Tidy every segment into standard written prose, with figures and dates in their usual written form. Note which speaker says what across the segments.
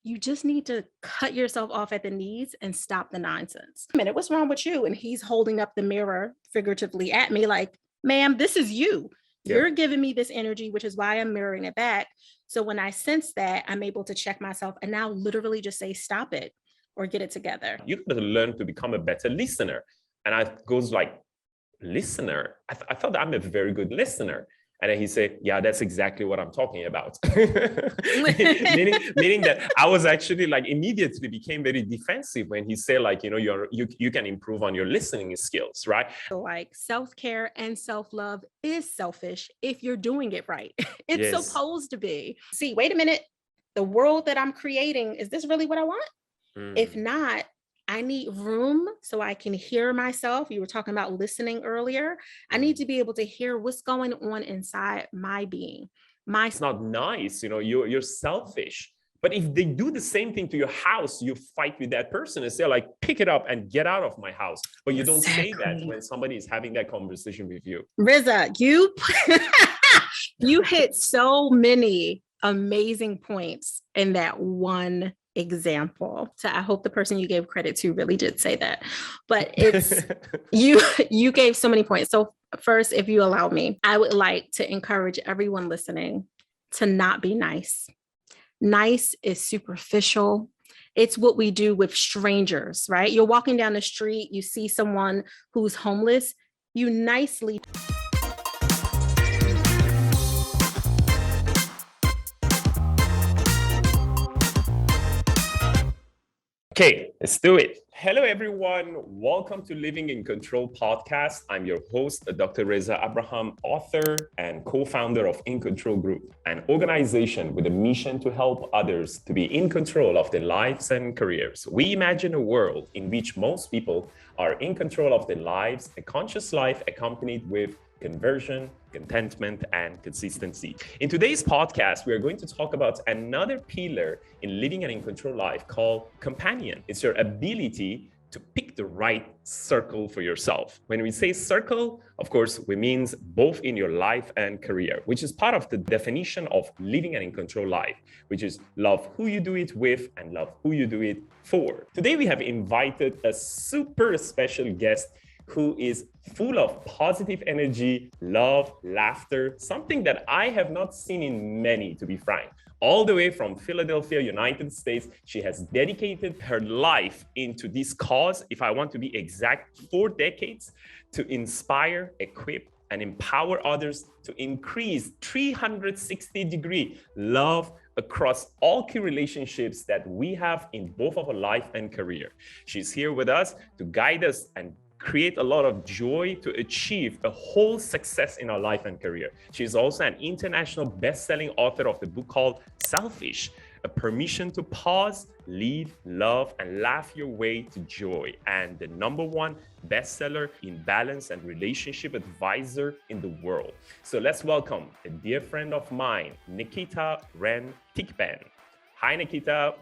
Speaker 1: you just need to cut yourself off at the knees and stop the nonsense. I mean, what's wrong with you? And he's holding up the mirror figuratively at me like, ma'am, this is you.
Speaker 2: Yeah.
Speaker 1: You're giving me this energy, which is why I'm mirroring it back. So when I sense that, I'm able to check myself and now literally just say, stop it or get it together.
Speaker 2: You got to learn to become a better listener. And I goes like, listener? I thought I'm a very good listener. And then he said, yeah, that's exactly what I'm talking about. meaning that I was actually like immediately became very defensive when he said like, you can improve on your listening skills, right?
Speaker 1: So like self-care and self-love is selfish if you're doing it right. It's
Speaker 2: Yes.
Speaker 1: supposed to be. See, wait a minute. The world that I'm creating, is this really what I want? If not, I need room so I can hear myself. You were talking about listening earlier. I need to be able to hear what's going on inside my being.
Speaker 2: It's not nice, you're selfish. But if they do the same thing to your house, you fight with that person and say like, pick it up and get out of my house. But you don't say that when somebody is having that conversation with you.
Speaker 1: Riza, you hit so many amazing points in that one example. So I hope the person you gave credit to really did say that. But it's you gave so many points. So first, if you allow me, I would like to encourage everyone listening to not be nice. Nice is superficial. It's what we do with strangers, right? You're walking down the street, you see someone who's homeless, you nicely
Speaker 2: Okay, let's do it. Hello, everyone. Welcome to Living in Control podcast. I'm your host, Dr. Reza Abraham, author and co-founder of In Control Group, an organization with a mission to help others to be in control of their lives and careers. We imagine a world in which most people are in control of their lives, a conscious life accompanied with conversion, contentment, and consistency. In today's podcast, we are going to talk about another pillar in living an in control life called companion. It's your ability to pick the right circle for yourself. When we say circle, of course, we mean both in your life and career, which is part of the definition of living an in control life, which is love who you do it with and love who you do it for. Today, we have invited a super special guest who is full of positive energy, love, laughter, something that I have not seen in many, to be frank. All the way from Philadelphia, United States, she has dedicated her life into this cause, if I want to be exact, 4 decades, to inspire, equip, and empower others to increase 360-degree love across all key relationships that we have in both of our life and career. She's here with us to guide us and create a lot of joy to achieve a whole success in our life and career. She's also an international best-selling author of the book called Selfish, a permission to pause, lead, love, and laugh your way to joy, and the #1 bestseller in balance and relationship advisor in the world. So let's welcome a dear friend of mine, Naketa Thigpen. Hi, Naketa.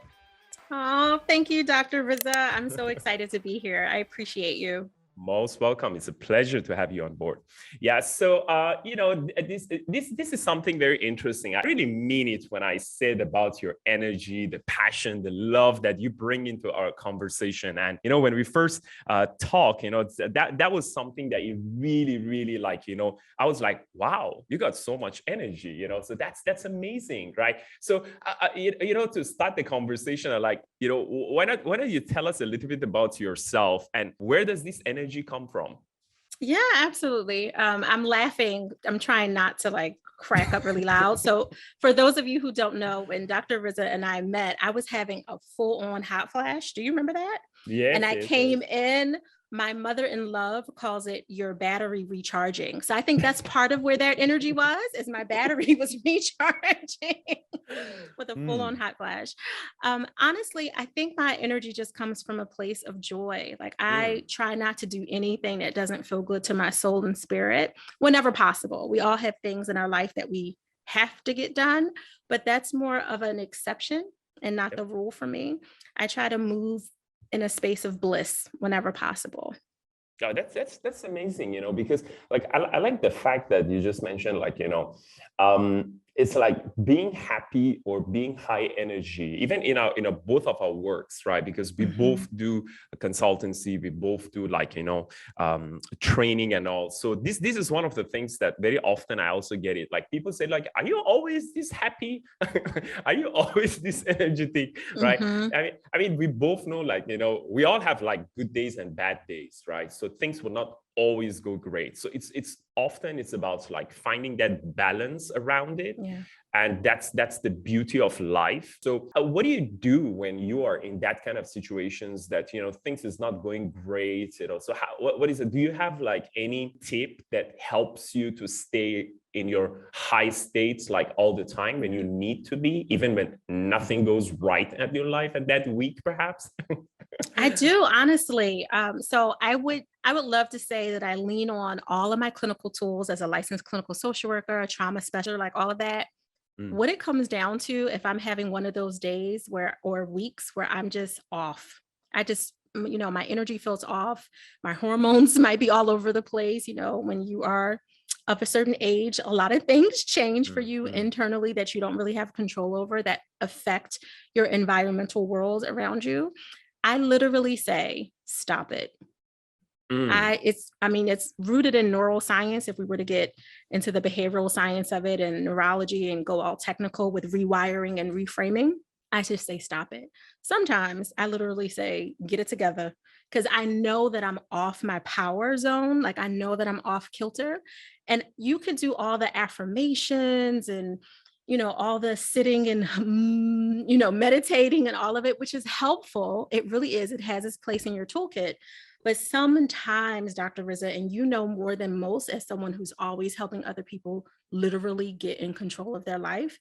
Speaker 1: Oh, thank you, Dr. Riza. I'm so excited to be here. I appreciate you.
Speaker 2: Most welcome. It's a pleasure to have you on board. Yeah, so this is something very interesting. I really mean it when I said about your energy, the passion, the love that you bring into our conversation. And when we first talk, that was something that you really like. I was like, wow, you got so much energy. So that's amazing, right? So to start the conversation, why don't you tell us a little bit about yourself and where does this energy come from?
Speaker 1: Yeah, absolutely. I'm laughing. I'm trying not to crack up really loud. So for those of you who don't know, when Dr. Riza and I met, I was having a full-on hot flash. Do you remember that?
Speaker 2: Yes.
Speaker 1: And I came in, my mother-in-law calls it your battery recharging. So I think that's part of where that energy is my battery was recharging with a full-on hot flash. Honestly, I think my energy just comes from a place of joy. I try not to do anything that doesn't feel good to my soul and spirit whenever possible. We all have things in our life that we have to get done, but that's more of an exception and not the rule for me. I try to move in a space of bliss whenever possible.
Speaker 2: Oh, that's amazing, because I like the fact that you just mentioned, it's like being happy or being high energy, even in our both of our works, right? Because we both do a consultancy, we both do like training and all. So this is one of the things that very often I also get it. Like people say, like, are you always this happy? Are you always this energetic? Right? I mean, we both know, like, we all have like good days and bad days, right? So things will not always go great. So it's often about like finding that balance around it.
Speaker 1: Yeah.
Speaker 2: And that's the beauty of life. So what do you do when you are in that kind of situations that things is not going great? So what is it? Do you have like any tip that helps you to stay in your high states like all the time when you need to be, even when nothing goes right at your life at that week, perhaps?
Speaker 1: I do, honestly. So I would love to say that I lean on all of my clinical tools as a licensed clinical social worker, a trauma specialist, like all of that. What it comes down to, if I'm having one of those days or weeks where I'm just off, I just, my energy feels off. My hormones might be all over the place. When you are of a certain age, a lot of things change for you internally that you don't really have control over, that affect your environmental world around you. I literally say, stop it. It's rooted in neuroscience. If we were to get into the behavioral science of it and neurology and go all technical with rewiring and reframing, I just say, stop it. Sometimes I literally say, get it together, because I know that I'm off my power zone. Like I know that I'm off kilter, and you could do all the affirmations and all the sitting and, meditating and all of it, which is helpful. It really is. It has its place in your toolkit. But sometimes, Dr. Rizza, and more than most as someone who's always helping other people literally get in control of their life,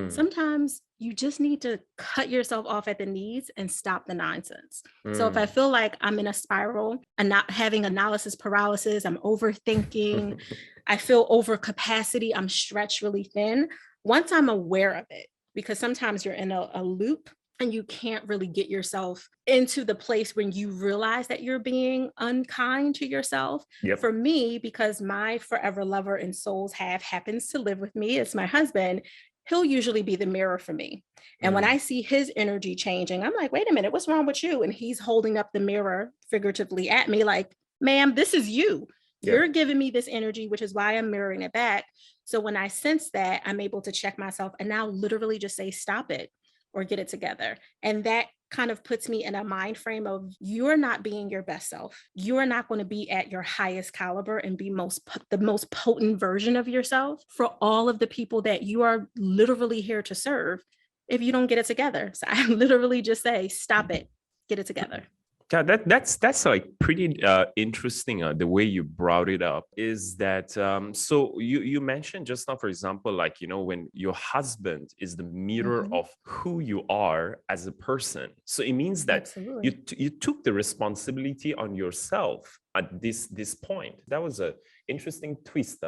Speaker 1: sometimes you just need to cut yourself off at the knees and stop the nonsense. So if I feel like I'm in a spiral and not having analysis paralysis, I'm overthinking, I feel over capacity, I'm stretched really thin. Once I'm aware of it, because sometimes you're in a loop and you can't really get yourself into the place when you realize that you're being unkind to yourself.
Speaker 2: Yep.
Speaker 1: For me, because my forever lover and soul's half happens to live with me, it's my husband, he'll usually be the mirror for me. And when I see his energy changing, I'm like, wait a minute, what's wrong with you? And he's holding up the mirror figuratively at me like, ma'am, this is you. You're giving me this energy, which is why I'm mirroring it back. So when I sense that, I'm able to check myself and now literally just say, stop it or get it together. And that kind of puts me in a mind frame of, you're not being your best self. You are not going to be at your highest caliber and be the most potent version of yourself for all of the people that you are literally here to serve if you don't get it together. So I literally just say, stop it, get it together.
Speaker 2: Yeah, that's like pretty interesting. The way you brought it up is that so you mentioned just now, for example, like when your husband is the mirror of who you are as a person. So it means that you took the responsibility on yourself at this point. That was a interesting twist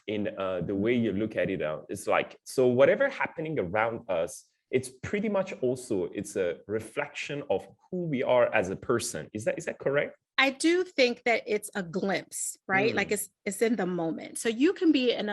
Speaker 2: in the way you look at it. It's like, so whatever happening around us, it's pretty much also, it's a reflection of who we are as a person. Is that correct?
Speaker 1: I do think that it's a glimpse, right? Like it's in the moment. So you can be in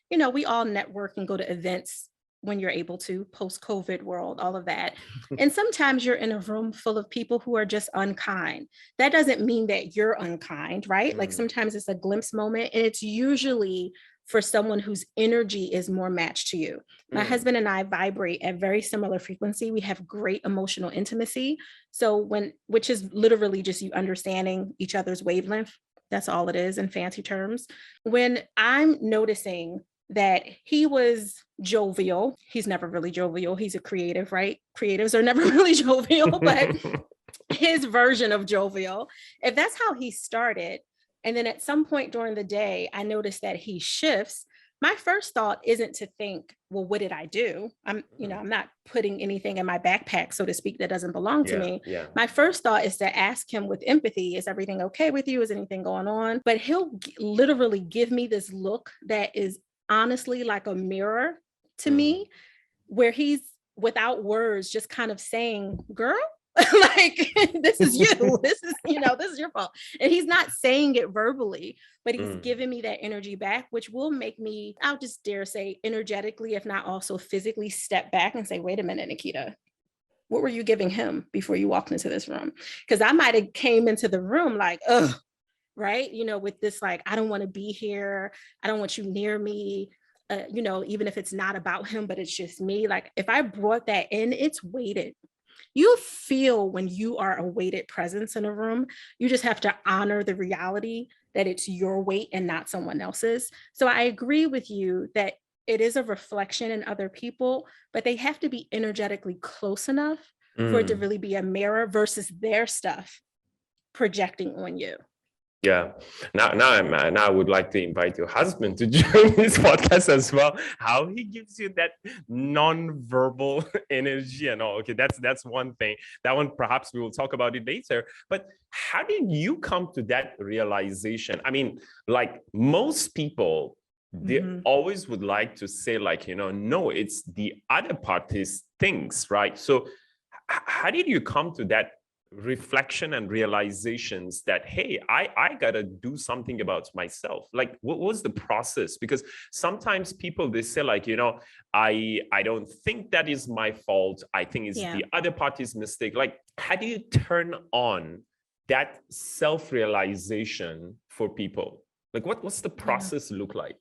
Speaker 1: we all network and go to events when you're able to, post-COVID world, all of that. And sometimes you're in a room full of people who are just unkind. That doesn't mean that you're unkind, right? Like sometimes it's a glimpse moment, and it's usually for someone whose energy is more matched to you. My husband and I vibrate at very similar frequency. We have great emotional intimacy. So which is literally just you understanding each other's wavelength. That's all it is in fancy terms. When I'm noticing that he was jovial, he's never really jovial. He's a creative, right? Creatives are never really jovial, but his version of jovial, if that's how he started, and then at some point during the day, I noticed that he shifts. My first thought isn't to think, well, what did I do? I'm not putting anything in my backpack, so to speak, that doesn't belong to me.
Speaker 2: Yeah.
Speaker 1: My first thought is to ask him with empathy, is everything okay with you? Is anything going on? But he'll literally give me this look that is honestly like a mirror to me, where he's without words, just kind of saying, girl, Like, this is you. This is, this is your fault. And he's not saying it verbally, but he's giving me that energy back, which will make me, I'll just dare say, energetically, if not also physically, step back and say, wait a minute, Naketa, what were you giving him before you walked into this room? Because I might have came into the room like, ugh, right? With this, like, I don't want to be here. I don't want you near me. Even if it's not about him, but it's just me. Like, if I brought that in, it's weighted. You feel when you are a weighted presence in a room. You just have to honor the reality that it's your weight and not someone else's. So I agree with you that it is a reflection in other people, but they have to be energetically close enough for it to really be a mirror versus their stuff projecting on you.
Speaker 2: Yeah. Now I would like to invite your husband to join this podcast as well. How he gives you that non-verbal energy and all. Okay, that's one thing. That one, perhaps we will talk about it later. But how did you come to that realization? I mean, like most people, they always would like to say, like, no, it's the other party's things, right? So how did you come to that reflection and realizations that, hey, I gotta do something about myself? Like, what was the process? Because sometimes people, they say, like, I don't think that is my fault. I think it's the other party's mistake. Like, how do you turn on that self-realization for people? Like, what's the process look like?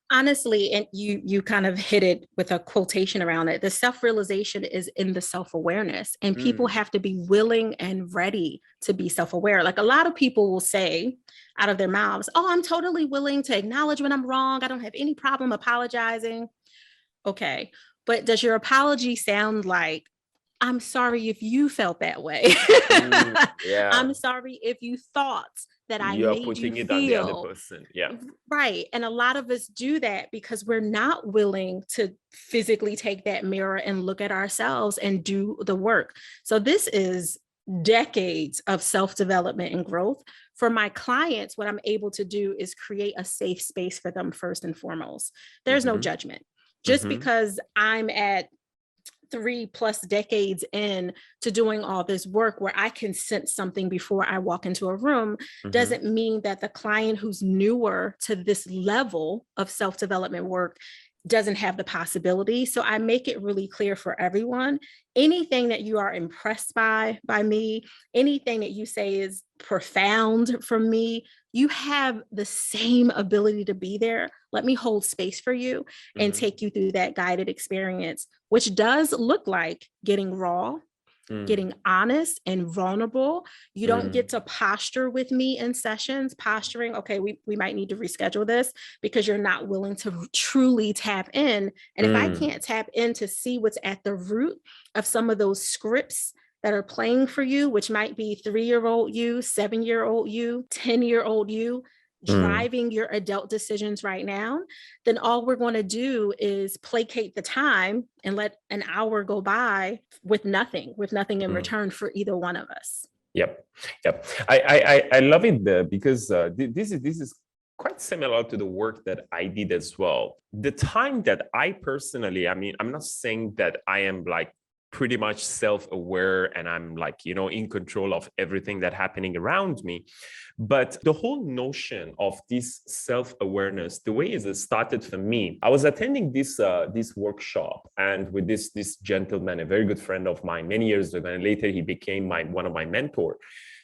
Speaker 1: Honestly, and you kind of hit it with a quotation around it. The self-realization is in the self-awareness, and people have to be willing and ready to be self-aware. Like, a lot of people will say out of their mouths, oh, I'm totally willing to acknowledge when I'm wrong. I don't have any problem apologizing. Okay. But does your apology sound like, I'm sorry if you felt that way. I'm sorry if you thought that I
Speaker 2: You're
Speaker 1: made
Speaker 2: putting
Speaker 1: you
Speaker 2: it
Speaker 1: feel
Speaker 2: on the other person. Yeah.
Speaker 1: Right. And a lot of us do that because we're not willing to physically take that mirror and look at ourselves and do the work. So this is decades of self-development and growth. For my clients, what I'm able to do is create a safe space for them first and foremost. There's no judgment. Just because I'm at 3+ decades in to doing all this work where I can sense something before I walk into a room doesn't mean that the client who's newer to this level of self-development work doesn't have the possibility. So I make it really clear for everyone. Anything that you are impressed by me, anything that you say is profound from me, you have the same ability to be there. Let me hold space for you and take you through that guided experience, which does look like getting raw, getting honest and vulnerable. You don't get to posture with me in sessions, posturing, okay, we might need to reschedule this because you're not willing to truly tap in. And if I can't tap in to see what's at the root of some of those scripts that are playing for you, which might be 3-year-old you, 7-year-old you, 10-year-old you, driving your adult decisions right now, then all we're going to do is placate the time and let an hour go by with nothing in return for either one of us.
Speaker 2: Yep. I love it because this is quite similar to the work that I did as well. The time that I personally, I mean, I'm not saying that I am like pretty much self-aware and I'm like, in control of everything that's happening around me. But the whole notion of this self-awareness, the way it started for me, I was attending this workshop and with this gentleman, a very good friend of mine many years ago, and later he became one of my mentors.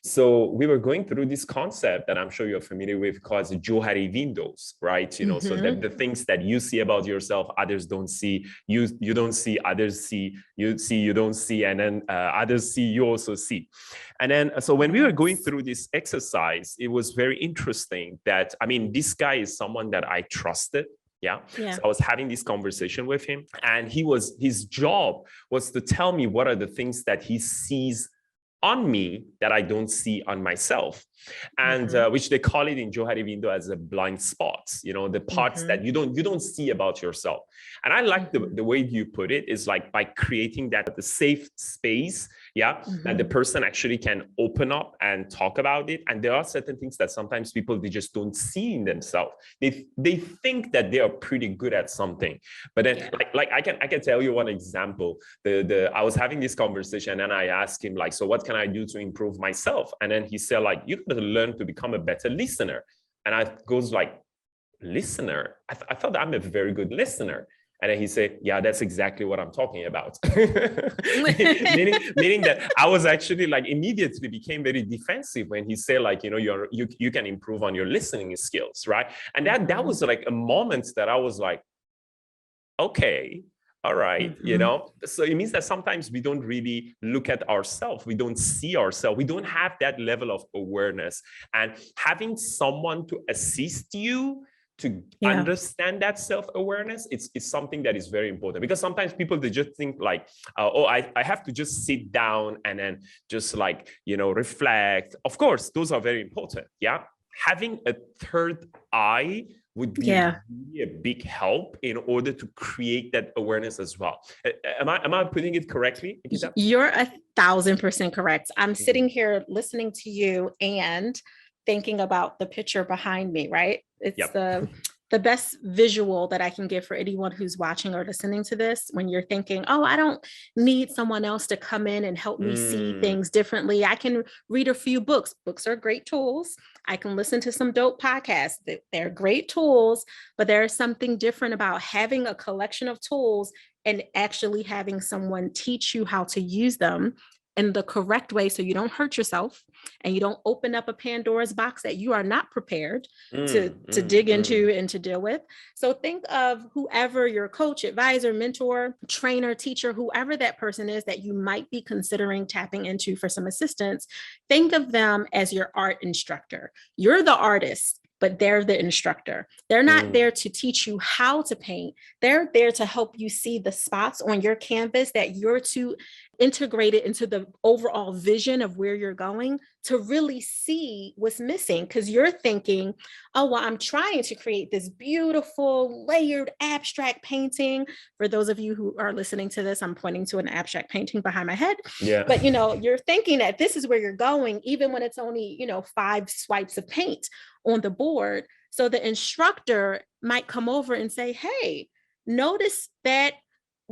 Speaker 2: So we were going through this concept that I'm sure you're familiar with called Johari Windows, right? So that the things that you see about yourself, others don't see, you don't see, others see, you don't see, and then others see, you also see. And then, so when we were going through this exercise, it was very interesting that, I mean, this guy is someone that I trusted. Yeah. So I was having this conversation with him, and his job was to tell me what are the things that he sees on me that I don't see on myself. and which they call it in Johari Window as a blind spots, the parts that you don't see about yourself. And I like the way you put it is like by creating that the safe space, that the person actually can open up and talk about it. And there are certain things that sometimes people, they just don't see in themselves. They think that they are pretty good at something, but then like I can tell you one example. I was having this conversation and I asked him like, so what can I do to improve myself? And then he said like, you got to learn to become a better listener. And I goes like, listener? I thought I'm a very good listener. And then he said, yeah, that's exactly what I'm talking about. meaning that I was actually like immediately became very defensive when he said like, you can improve on your listening skills, right? And that was like a moment that I was like, okay, all right, so it means that sometimes we don't really look at ourselves. We don't see ourselves. We don't have that level of awareness. And having someone to assist you to understand that self-awareness, it's something that is very important, because sometimes people, they just think like, I have to just sit down and then just like, reflect. Of course, those are very important. Having a third eye would be really a big help in order to create that awareness as well. Am I putting it correctly, Naketa?
Speaker 1: You're 1,000% correct. I'm sitting here listening to you and thinking about the picture behind me, right? It's the best visual that I can give for anyone who's watching or listening to this. When you're thinking, oh, I don't need someone else to come in and help me see things differently. I can read a few books. Books are great tools. I can listen to some dope podcasts. They're great tools, but there's something different about having a collection of tools and actually having someone teach you how to use them in the correct way, so you don't hurt yourself and you don't open up a Pandora's box that you are not prepared to dig into and to deal with. So think of whoever your coach, advisor, mentor, trainer, teacher, whoever that person is that you might be considering tapping into for some assistance. Think of them as your art instructor. You're the artist, but they're the instructor. They're not there to teach you how to paint. They're there to help you see the spots on your canvas that you're to integrate it into the overall vision of where you're going, to really see what's missing. Because you're thinking, oh, well, I'm trying to create this beautiful layered abstract painting. For those of you who are listening to this, I'm pointing to an abstract painting behind my head. But you're thinking that this is where you're going, even when it's only 5 swipes of paint on the board. So the instructor might come over and say, hey, notice that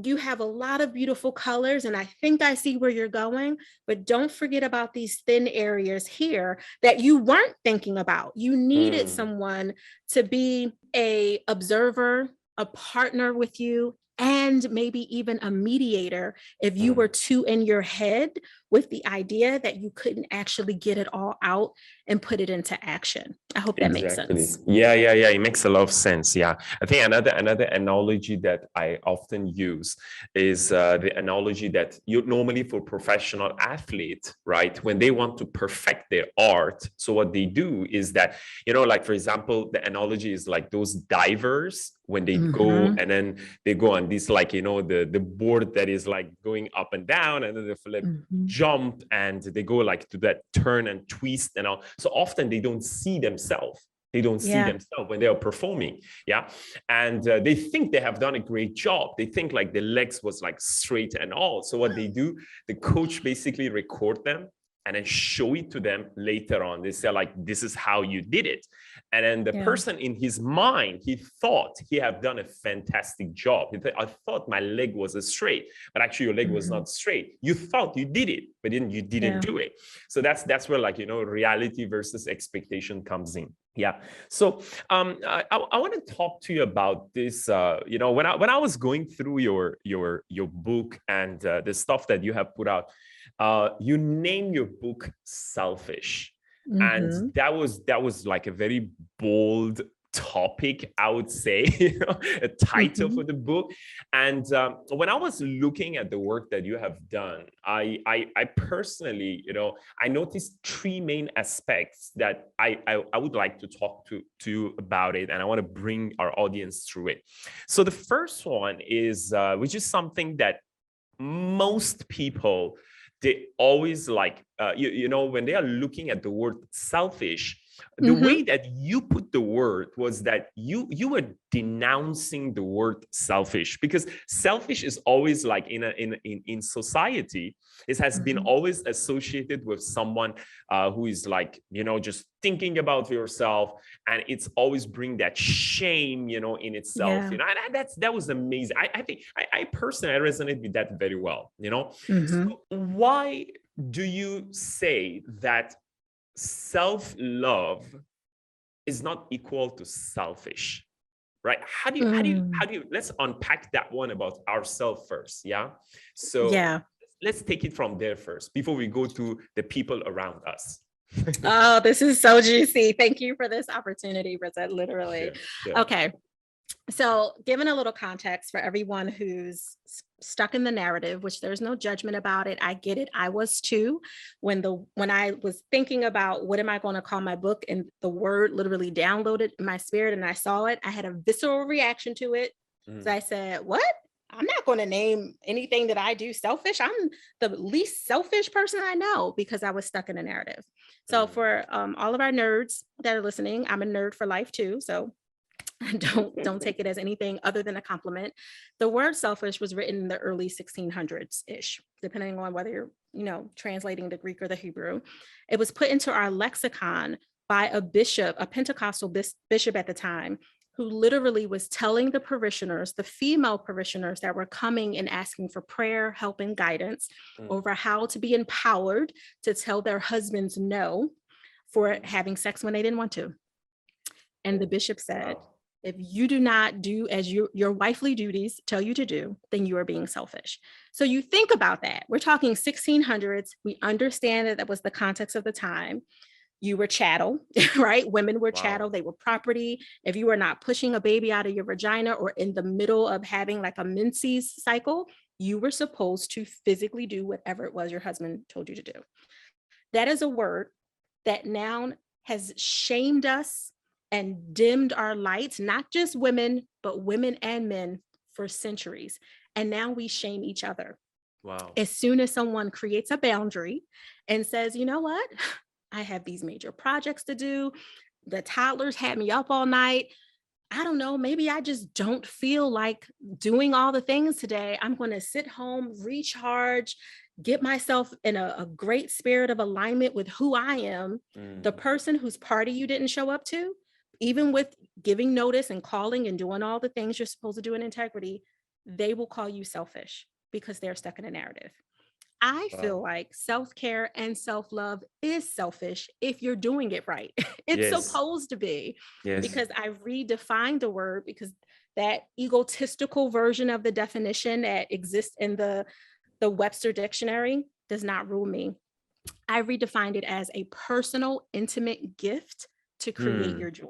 Speaker 1: you have a lot of beautiful colors, and I think I see where you're going, but don't forget about these thin areas here that you weren't thinking about. You needed someone to be a observer, a partner with you, and maybe even a mediator if you were too in your head with the idea that you couldn't actually get it all out and put it into action. I hope that makes sense.
Speaker 2: Yeah. It makes a lot of sense. Yeah. I think another analogy that I often use is the analogy that you normally for professional athletes, right? When they want to perfect their art. So what they do is that, like, for example, the analogy is like those divers, when they go and then they go on this, like, the board that is like going up and down, and then they flip, jump, and they go like to that turn and twist and all. So often they don't see themselves. They don't see themselves when they are performing. And they think they have done a great job. They think like the legs was like straight and all. So what they do, the coach basically record them and then show it to them later on. They say like, this is how you did it. And then the person in his mind, he thought he had done a fantastic job. He thought, I thought my leg was straight, but actually your leg was not straight. You thought you did it, but then you didn't do it. So that's where, like, reality versus expectation comes in. So I want to talk to you about this. When I was going through your book and the stuff that you have put out, you name your book Selfish. And that was like a very bold topic, I would say, a title for the book. And when I was looking at the work that you have done, I personally, I noticed 3 main aspects that I would like to talk to you about it, and I want to bring our audience through it. So the first one is, which is something that most people they always like, you know, when they are looking at the word selfish, the
Speaker 1: Mm-hmm.
Speaker 2: way that you put the word was that you were denouncing the word selfish, because selfish is always like in society, it has been always associated with someone who is like, you know, just thinking about yourself, and it's always bring that shame, you know, in itself.
Speaker 1: Yeah.
Speaker 2: You know, and that was amazing. I think I personally, I resonate with that very well, you know. So why do you say that self-love is not equal to selfish, right? How do you let's unpack that one about ourselves first. Yeah, so
Speaker 1: Yeah.
Speaker 2: let's take it from there first before we go to the people around us.
Speaker 1: Oh, this is so juicy. Thank you for this opportunity, Reza, literally.
Speaker 2: Sure.
Speaker 1: Okay. So, given a little context for everyone who's stuck in the narrative, which there's no judgment about it, I get it. I was too. When I was thinking about what am I going to call my book, and the word literally downloaded in my spirit, and I saw it, I had a visceral reaction to it. So I said, "What? I'm not going to name anything that I do selfish. I'm the least selfish person I know," because I was stuck in a narrative. So, for all of our nerds that are listening, I'm a nerd for life too. So don't take it as anything other than a compliment. The word selfish was written in the early 1600s ish, depending on whether you're, you know, translating the Greek or the Hebrew. It was put into our lexicon by a bishop, a Pentecostal bishop at the time, who literally was telling the parishioners, the female parishioners that were coming and asking for prayer, help, and guidance over how to be empowered to tell their husbands no for having sex when they didn't want to. And the bishop said, if you do not do as your wifely duties tell you to do, then you are being selfish. So you think about that. We're talking 1600s. We understand that was the context of the time. You were chattel, right? Women were chattel. They were property. If you were not pushing a baby out of your vagina or in the middle of having like a menses cycle, you were supposed to physically do whatever it was your husband told you to do. That is a word that now has shamed us and dimmed our lights, not just women, but women and men for centuries. And now we shame each other.
Speaker 2: Wow.
Speaker 1: As soon as someone creates a boundary and says, you know what, I have these major projects to do. The toddlers had me up all night. I don't know, maybe I just don't feel like doing all the things today. I'm going to sit home, recharge, get myself in a great spirit of alignment with who I am. The person whose party you didn't show up to, even with giving notice and calling and doing all the things you're supposed to do in integrity, they will call you selfish because they're stuck in a narrative. I feel like self-care and self-love is selfish if you're doing it right. It's supposed to be, because I redefined the word, because that egotistical version of the definition that exists in the Webster dictionary does not rule me. I redefined it as a personal, intimate gift to create your joy.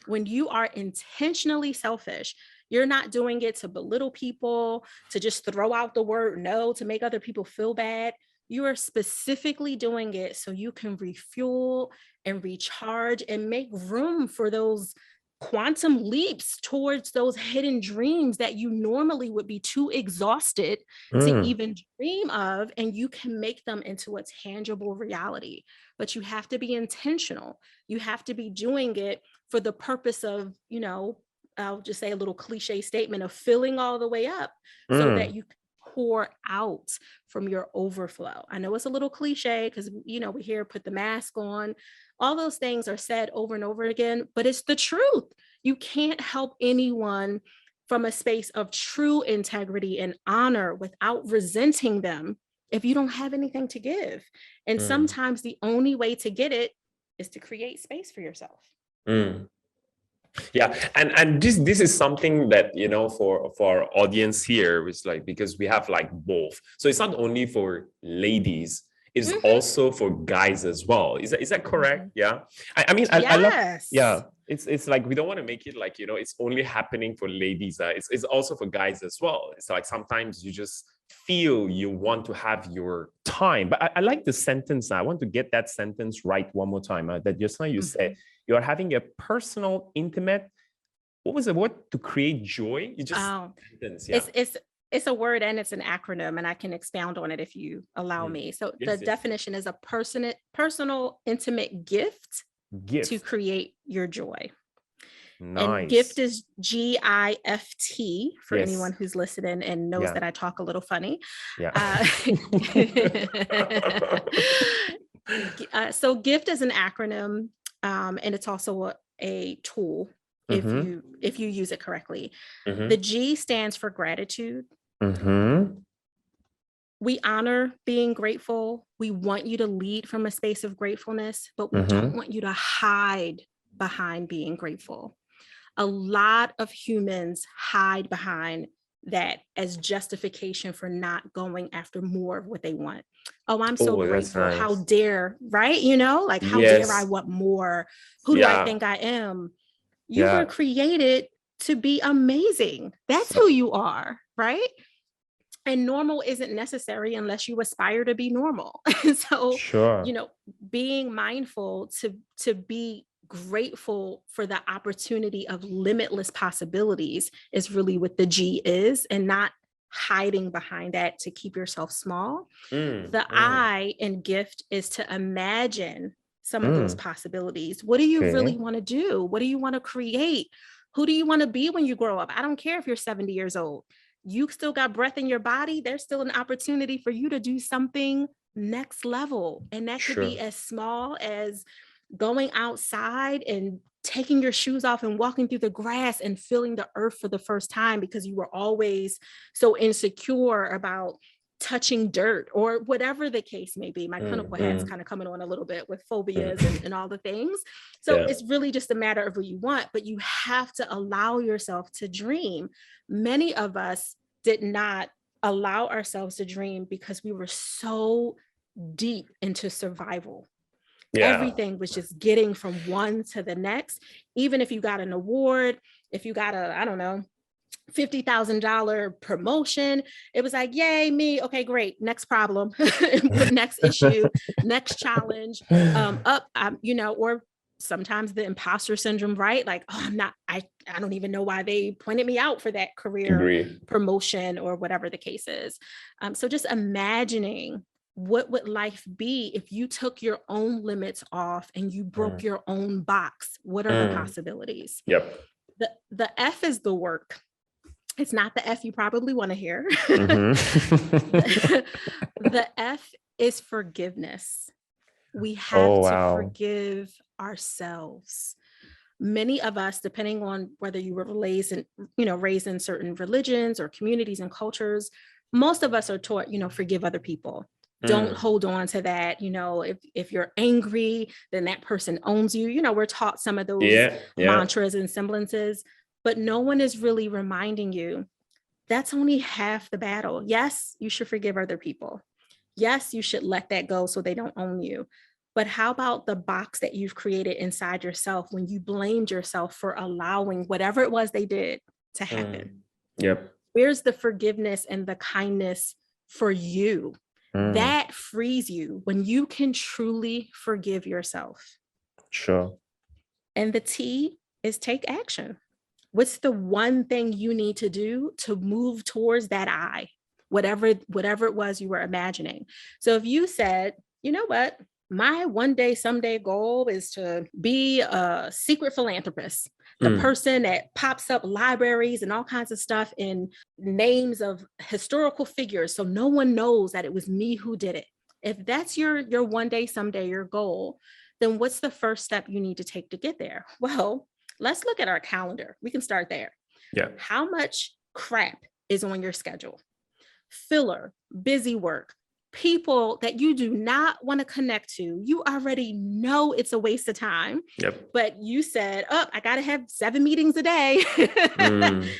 Speaker 1: When you are intentionally selfish, you're not doing it to belittle people, to just throw out the word no, to make other people feel bad. You are specifically doing it so you can refuel and recharge and make room for those quantum leaps towards those hidden dreams that you normally would be too exhausted to even dream of, and you can make them into a tangible reality. But you have to be intentional. You have to be doing it for the purpose of, you know, I'll just say a little cliche statement of filling all the way up so that you can pour out from your overflow. I know it's a little cliche because, you know, we hear put the mask on. All those things are said over and over again, but it's the truth. You can't help anyone from a space of true integrity and honor without resenting them if you don't have anything to give. And sometimes the only way to get it is to create space for yourself.
Speaker 2: Yeah, and this is something that, you know, for our audience here is like, because we have like both, so it's not only for ladies, it's also for guys as well. Is that correct? Yeah. I mean, I love, it's like we don't want to make it like, you know, it's only happening for ladies. It's also for guys as well. It's like sometimes you just feel you want to have your time. But I like the sentence. I want to get that sentence right one more time. That just now you said you're having a personal, intimate, what was the word? To create joy? You just sentence,
Speaker 1: it's It's a word and it's an acronym, and I can expound on it if you allow me. So the
Speaker 2: Yes, yes.
Speaker 1: definition is a personal, intimate gift to
Speaker 2: Gift.
Speaker 1: create your joy. And gift
Speaker 2: Nice.
Speaker 1: is GIFT for anyone
Speaker 2: Yes.
Speaker 1: who's listening and knows
Speaker 2: Yeah.
Speaker 1: that I talk a little funny.
Speaker 2: Yeah.
Speaker 1: So gift is an acronym, and it's also a tool if
Speaker 2: Mm-hmm.
Speaker 1: you use it correctly.
Speaker 2: Mm-hmm.
Speaker 1: The G stands for gratitude.
Speaker 2: Mm-hmm.
Speaker 1: We honor being grateful. We want you to lead from a space of gratefulness, but we don't
Speaker 2: Mm-hmm.
Speaker 1: want you to hide behind being grateful. A lot of humans hide behind that as justification for not going after more of what they want. Oh, I'm so
Speaker 2: Oh, that's
Speaker 1: grateful. How
Speaker 2: nice.
Speaker 1: dare, right? You know, like, how dare I
Speaker 2: Yes.
Speaker 1: want more? Who do I
Speaker 2: Yeah.
Speaker 1: think I am? You were
Speaker 2: Yeah.
Speaker 1: created to be amazing. That's
Speaker 2: So,
Speaker 1: who you are, right? And normal isn't necessary unless you aspire to be normal. So,
Speaker 2: sure.
Speaker 1: being mindful to be grateful for the opportunity of limitless possibilities is really what the G is, and not hiding behind that to keep yourself small. The I in gift is to imagine some of those possibilities. What do you really
Speaker 2: Okay.
Speaker 1: want to do? What do you want to create? Who do you want to be when you grow up? I don't care if you're 70 years old. You still got breath in your body. There's still an opportunity for you to do something next level. And that could
Speaker 2: Sure.
Speaker 1: be as small as going outside and taking your shoes off and walking through the grass and feeling the earth for the first time because you were always so insecure about touching dirt, or whatever the case may be. My clinical hat's kind of coming on a little bit with phobias and all the things. So
Speaker 2: Yeah.
Speaker 1: it's really just a matter of what you want, but you have to allow yourself to dream. Many of us did not allow ourselves to dream because we were so deep into survival.
Speaker 2: Yeah.
Speaker 1: Everything was just getting from one to the next. Even if you got an award, if you got I don't know, $50,000 promotion, it was like, yay, me. Okay, great. Next problem, next issue, next challenge. Or sometimes the imposter syndrome, right? Like, oh, I don't even know why they pointed me out for that career
Speaker 2: Agree.
Speaker 1: promotion or whatever the case is. So just imagining, what would life be if you took your own limits off and you broke your own box? What are the possibilities?
Speaker 2: Yep.
Speaker 1: The F is the work. It's not the F you probably want to hear. The F is forgiveness. We have to forgive ourselves. Many of us, depending on whether you were raised in certain religions or communities and cultures, most of us are taught, forgive other people. Don't hold on to that. If you're angry, then that person owns you. We're taught some of those mantras and semblances, but no one is really reminding you that's only half the battle. Yes, you should forgive other people. Yes, you should let that go so they don't own you. But how about the box that you've created inside yourself when you blamed yourself for allowing whatever it was they did to happen?
Speaker 2: Yep.
Speaker 1: Where's the forgiveness and the kindness for you? That frees you when you can truly forgive yourself.
Speaker 2: Sure.
Speaker 1: And the T is take action. What's the one thing you need to do to move towards that I, whatever it was you were imagining? So if you said, you know what, my one day, someday goal is to be a secret philanthropist, the person that pops up libraries and all kinds of stuff in names of historical figures, so no one knows that it was me who did it. If that's your one day, someday, your goal, then what's the first step you need to take to get there? Well, let's look at our calendar. We can start there.
Speaker 2: Yeah.
Speaker 1: How much crap is on your schedule? Filler, busy work, people that you do not want to connect to. You already know it's a waste of time.
Speaker 2: Yep.
Speaker 1: But you said, oh, I got to have 7 meetings a day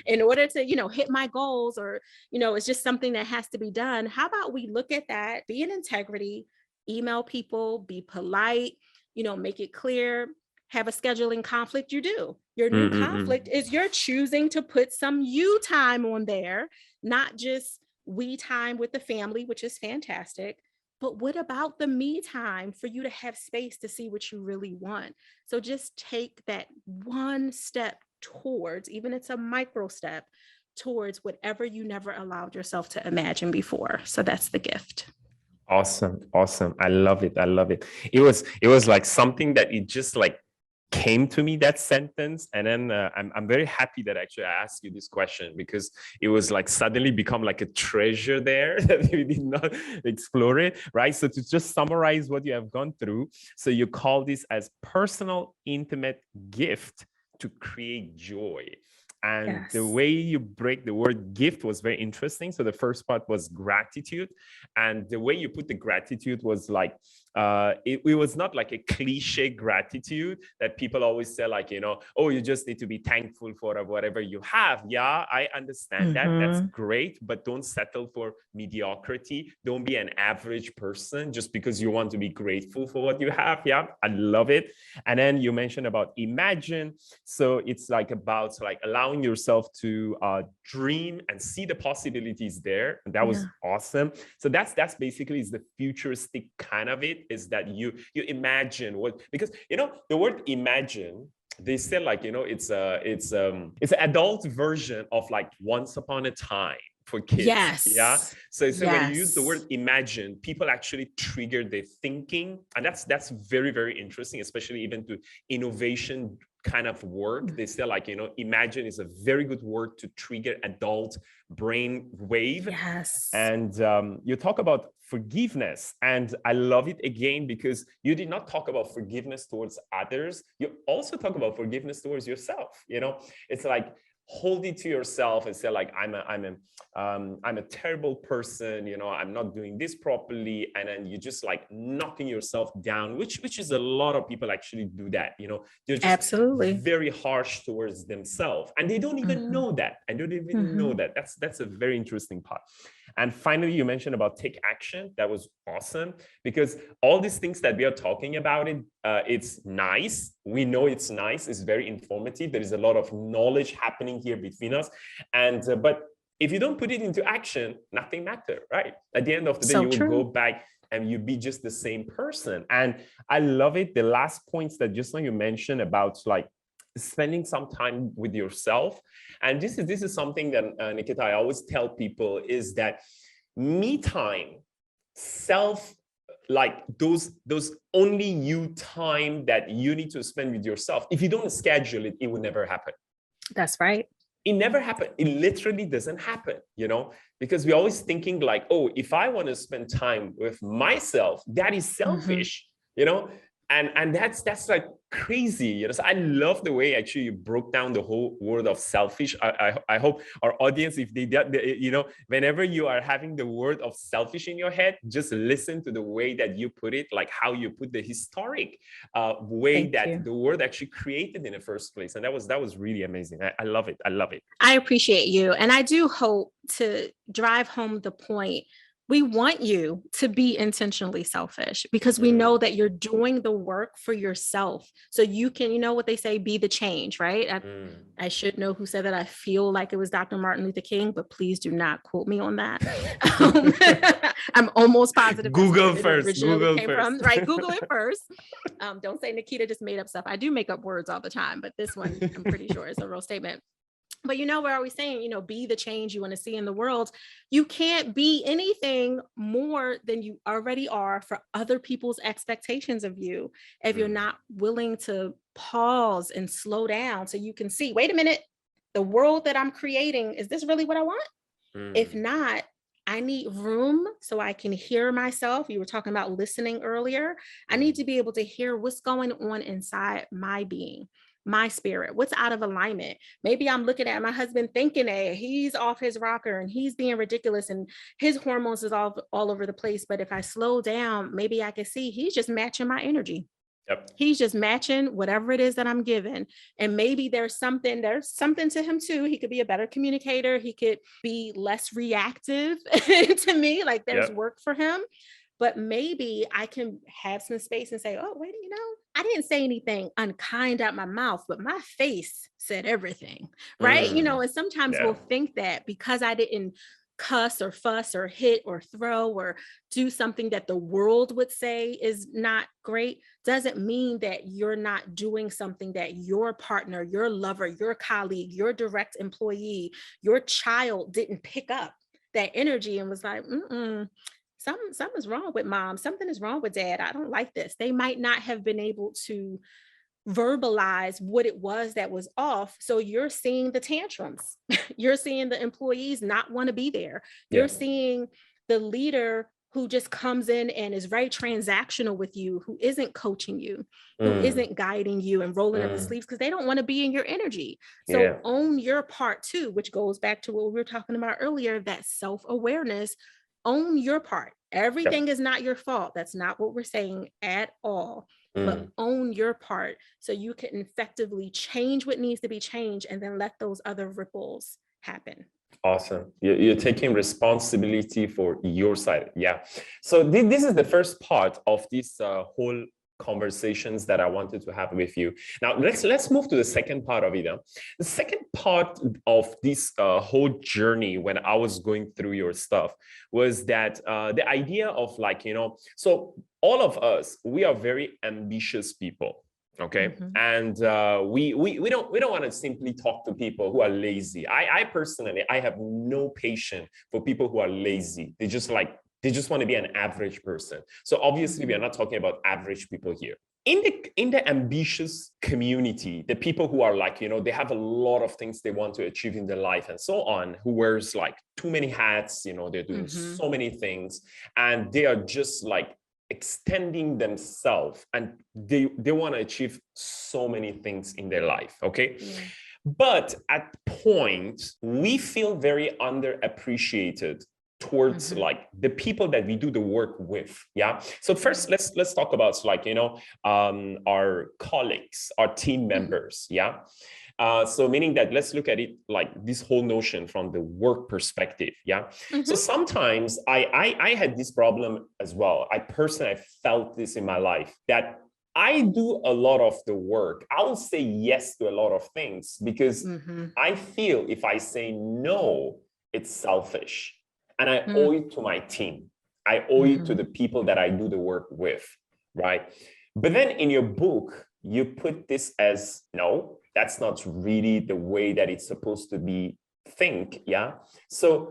Speaker 1: in order to, hit my goals, or, it's just something that has to be done. How about we look at that, be in integrity, email people, be polite, make it clear. Have a scheduling conflict, you do. Your new conflict is you're choosing to put some you time on there, not just we time with the family, which is fantastic. But what about the me time for you to have space to see what you really want? So just take that one step towards, even it's a micro step, towards whatever you never allowed yourself to imagine before. So that's the gift.
Speaker 2: Awesome. Awesome. I love it. I love it. It was like something that it just like came to me, that sentence. And then I'm very happy that actually I asked you this question, because it was like suddenly become like a treasure there that we did not explore it, right? So to just summarize what you have gone through. So you call this as personal, intimate gift to create joy. And the way you break the word gift was very interesting. So the first part was gratitude. And the way you put the gratitude was like, it was not like a cliche gratitude that people always say, like, you know, oh, you just need to be thankful for whatever you have. Yeah, I understand that. That's great. But don't settle for mediocrity. Don't be an average person just because you want to be grateful for what you have. Yeah, I love it. And then you mentioned about imagine. So it's like about like allowing yourself to dream and see the possibilities there. And that was awesome. So that's basically is the futuristic kind of it, is that you imagine what, because you know the word imagine, they say like, you know, it's an adult version of like once upon a time for kids. Yeah. So when you use the word imagine, people actually trigger their thinking, and that's very, very interesting, especially even to innovation kind of work. They say like, you know, imagine is a very good word to trigger adult brain wave. And you talk about forgiveness, and I love it again, because you did not talk about forgiveness towards others. You also talk about forgiveness towards yourself. You know, it's like, hold it to yourself and say like, I'm a terrible person, you know, I'm not doing this properly, and then you just like knocking yourself down, which is a lot of people actually do that, you know, they're just very harsh towards themselves, and they don't even know that. I don't even know that. That's a very interesting part. And finally, you mentioned about take action. That was awesome, because all these things that we are talking about, it's nice. We know it's nice. It's very informative. There is a lot of knowledge happening here between us. And but if you don't put it into action, nothing matters, right? At the end of the day, you will go back and you be just the same person. And I love it. The last points that just now you mentioned about like spending some time with yourself. And this is something that Naketa, I always tell people, is that me time, like those only you time that you need to spend with yourself, if you don't schedule it, it will never happen.
Speaker 1: That's right.
Speaker 2: It never happened. It literally doesn't happen, you know, because we're always thinking like, oh, if I want to spend time with myself, that is selfish, you know. And that's like crazy, you know. So I love the way actually you broke down the whole word of selfish. I hope our audience, if they you know, whenever you are having the word of selfish in your head, just listen to the way that you put it, like how you put the historic way that the word actually created in the first place. And that was really amazing. I love it. I love it.
Speaker 1: I appreciate you. And I do hope to drive home the point. We want you to be intentionally selfish, because we know that you're doing the work for yourself. So you can, you know what they say, be the change, right? I should know who said that. I feel like it was Dr. Martin Luther King, but please do not quote me on that. I'm almost positive.
Speaker 2: Google first. Google first.
Speaker 1: Right. Google it first. Don't say Naketa just made up stuff. I do make up words all the time, but this one, I'm pretty sure is a real statement. But you know, we're always saying, you know, be the change you want to see in the world. You can't be anything more than you already are for other people's expectations of you if you're not willing to pause and slow down so you can see, wait a minute, the world that I'm creating, is this really what I want? If not, I need room so I can hear myself. You were talking about listening earlier. I need to be able to hear what's going on inside my being, my spirit, what's out of alignment. Maybe I'm looking at my husband thinking that he's off his rocker and he's being ridiculous and his hormones is all over the place. But if I slow down, maybe I can see he's just matching my energy. He's just matching whatever it is that I'm given. And maybe there's something to him too. He could be a better communicator. He could be less reactive to me. Like there's work for him. But maybe I can have some space and say, oh, wait, you know, I didn't say anything unkind out my mouth, but my face said everything, right? You know, and sometimes we'll think that because I didn't cuss or fuss or hit or throw or do something that the world would say is not great, doesn't mean that you're not doing something that your partner, your lover, your colleague, your direct employee, your child didn't pick up that energy and was like, something's wrong with mom. Something is wrong with dad. I don't like this. They might not have been able to verbalize what it was that was off. So you're seeing the tantrums. You're seeing the employees not want to be there. You're seeing the leader who just comes in and is very transactional with you, who isn't coaching you, who isn't guiding you and rolling up the sleeves because they don't want to be in your energy. So own your part too, which goes back to what we were talking about earlier, that self-awareness. Own your part. Everything is not your fault. That's not what we're saying at all. But own your part so you can effectively change what needs to be changed and then let those other ripples happen.
Speaker 2: Awesome. You're taking responsibility for your side. Yeah. So this is the first part of this whole conversations that I wanted to have with you. Now let's move to the second part of it. The second part of this whole journey when I was going through your stuff was that the idea of like, so all of us, we are very ambitious people. Okay. And we don't want to simply talk to people who are lazy. I personally, I have no patience for people who are lazy. They just want to be an average person. So obviously we are not talking about average people here. In the ambitious community, the people who are like, they have a lot of things they want to achieve in their life and so on, who wears like too many hats, they're doing so many things and they are just like extending themselves and they want to achieve so many things in their life. Okay. But at point, we feel very underappreciated towards like the people that we do the work with. Yeah. So first, let's talk about like, our colleagues, our team members. Yeah. So meaning that let's look at it like this whole notion from the work perspective. Yeah. So sometimes I had this problem as well. I personally felt this in my life that I do a lot of the work. I will say yes to a lot of things because I feel if I say no, it's selfish. And I owe it to my team. I owe it to the people that I do the work with, right? But then in your book, you put this as, no, that's not really the way that it's supposed to be think, yeah? So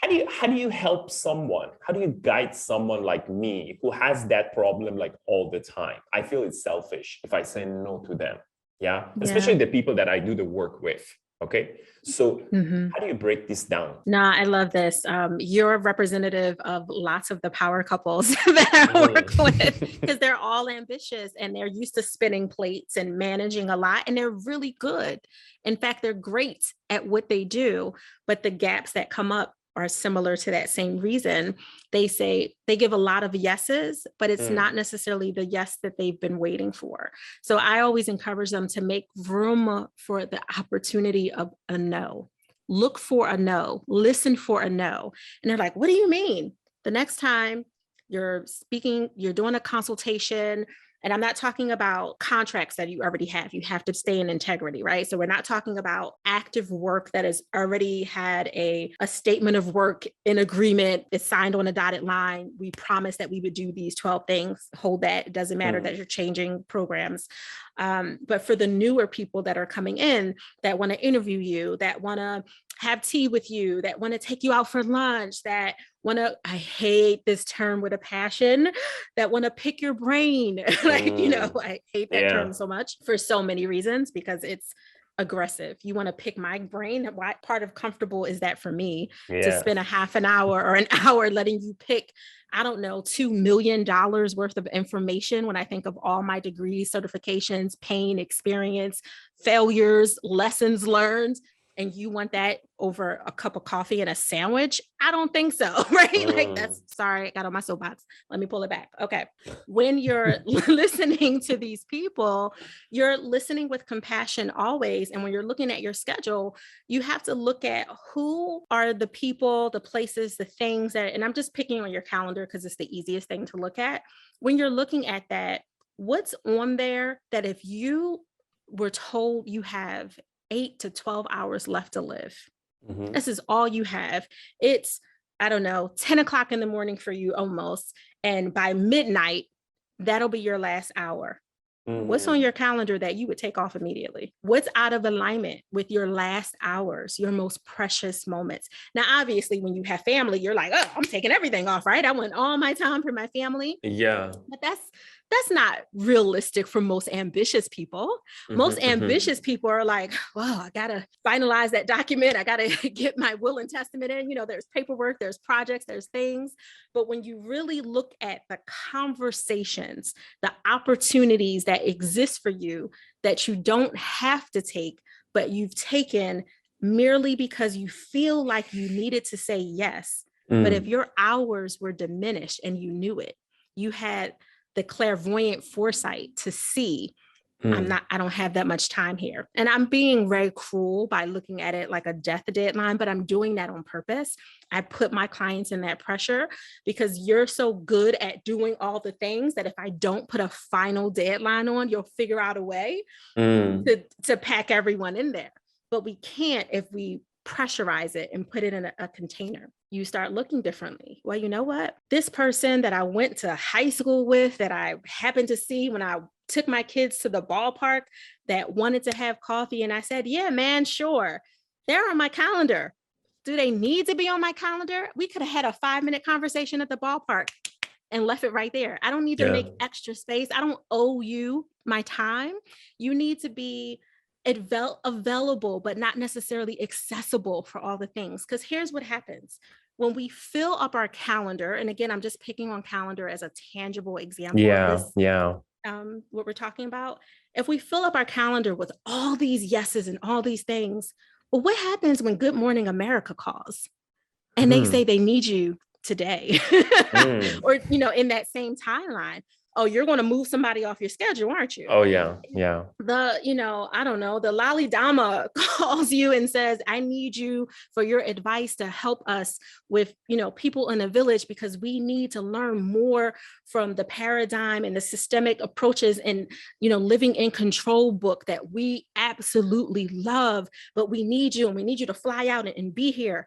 Speaker 2: how do you help someone? How do you guide someone like me who has that problem like all the time? I feel it's selfish if I say no to them, yeah? Especially the people that I do the work with. Okay. So how do you break this down?
Speaker 1: Nah, I love this. You're a representative of lots of the power couples that I work with because they're all ambitious and they're used to spinning plates and managing a lot and they're really good. In fact, they're great at what they do, but the gaps that come up are similar to that same reason. They say they give a lot of yeses, but it's not necessarily the yes that they've been waiting for. So I always encourage them to make room for the opportunity of a no. Look for a no, listen for a no. And they're like, what do you mean? The next time you're speaking, you're doing a consultation, and I'm not talking about contracts that you already have. You have to stay in integrity, right? So we're not talking about active work that has already had a statement of work in agreement. It's signed on a dotted line. We promised that we would do these 12 things. Hold that. It doesn't matter that you're changing programs. But for the newer people that are coming in that want to interview you, that want to have tea with you, that want to take you out for lunch, that want to, I hate this term with a passion, that want to pick your brain. I hate that term so much for so many reasons because it's aggressive. You want to pick my brain. What part of comfortable is that for me to spend a half an hour or an hour letting you pick, I don't know, $2 million worth of information when I think of all my degrees, certifications, pain, experience, failures, lessons learned, and you want that over a cup of coffee and a sandwich? I don't think so, right? Like that's, sorry, I got on my soapbox. Let me pull it back. Okay. When you're listening to these people, you're listening with compassion always. And when you're looking at your schedule, you have to look at who are the people, the places, the things that, and I'm just picking on your calendar because it's the easiest thing to look at. When you're looking at that, what's on there that if you were told you have 8 to 12 hours left to live,
Speaker 2: Mhm.
Speaker 1: This is all you have. It's, I don't know, 10 o'clock in the morning for you almost. And by midnight, that'll be your last hour. What's on your calendar that you would take off immediately? What's out of alignment with your last hours, your most precious moments? Now, obviously, when you have family, you're like, oh, I'm taking everything off, right? I want all my time for my family.
Speaker 2: Yeah.
Speaker 1: But that's not realistic for most ambitious people. Most ambitious people are like, well, I gotta finalize that document. I gotta get my will and testament in. There's paperwork, there's projects, there's things. But when you really look at the conversations, the opportunities that exist for you that you don't have to take, but you've taken merely because you feel like you needed to say yes. But if your hours were diminished and you knew it, you had the clairvoyant foresight to see, I don't have that much time here. And I'm being very cruel by looking at it like a death deadline, but I'm doing that on purpose. I put my clients in that pressure because you're so good at doing all the things that if I don't put a final deadline on, you'll figure out a way to pack everyone in there. But we can't if we pressurize it and put it in a container. You start looking differently. Well, you know what? This person that I went to high school with, that I happened to see when I took my kids to the ballpark, that wanted to have coffee. And I said, yeah, man, sure. They're on my calendar. Do they need to be on my calendar? We could have had a 5-minute conversation at the ballpark and left it right there. I don't need to make extra space. I don't owe you my time. You need to be available, but not necessarily accessible for all the things. Because here's what happens. When we fill up our calendar, and again, I'm just picking on calendar as a tangible example of this, what we're talking about. If we fill up our calendar with all these yeses and all these things, well, what happens when Good Morning America calls and they say they need you today or, in that same timeline? Oh, you're going to move somebody off your schedule, aren't you?
Speaker 2: Oh, yeah.
Speaker 1: I don't know, the Lali Dama calls you and says, I need you for your advice to help us with, people in a village, because we need to learn more from the paradigm and the systemic approaches and, living in control book that we absolutely love, but we need you and we need you to fly out and be here.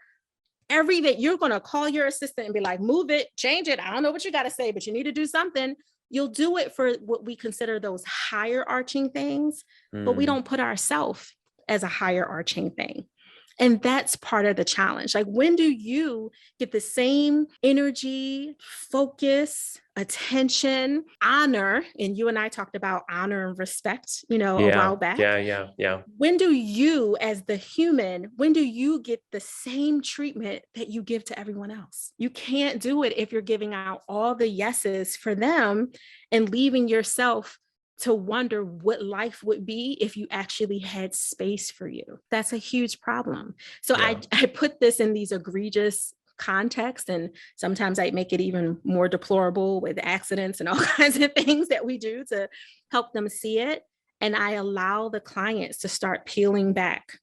Speaker 1: That you're going to call your assistant and be like, move it, change it. I don't know what you got to say, but you need to do something. You'll do it for what we consider those higher arching things, but we don't put ourselves as a higher arching thing. And that's part of the challenge. Like, when do you get the same energy, focus, attention, honor? And you and I talked about honor and respect, a while back.
Speaker 2: Yeah.
Speaker 1: When do you, as the human, when do you get the same treatment that you give to everyone else? You can't do it if you're giving out all the yeses for them and leaving yourself to wonder what life would be if you actually had space for you. That's a huge problem. So I put this in these egregious contexts, and sometimes I make it even more deplorable with accidents and all kinds of things that we do to help them see it. And I allow the clients to start peeling back,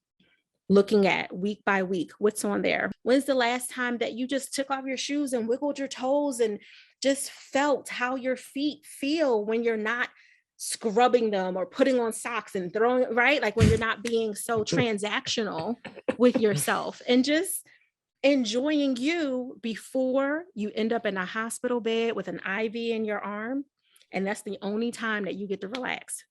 Speaker 1: looking at week by week, what's on there. When's the last time that you just took off your shoes and wiggled your toes and just felt how your feet feel when you're not scrubbing them or putting on socks and throwing, right? Like when you're not being so transactional with yourself and just enjoying you before you end up in a hospital bed with an IV in your arm. And that's the only time that you get to relax.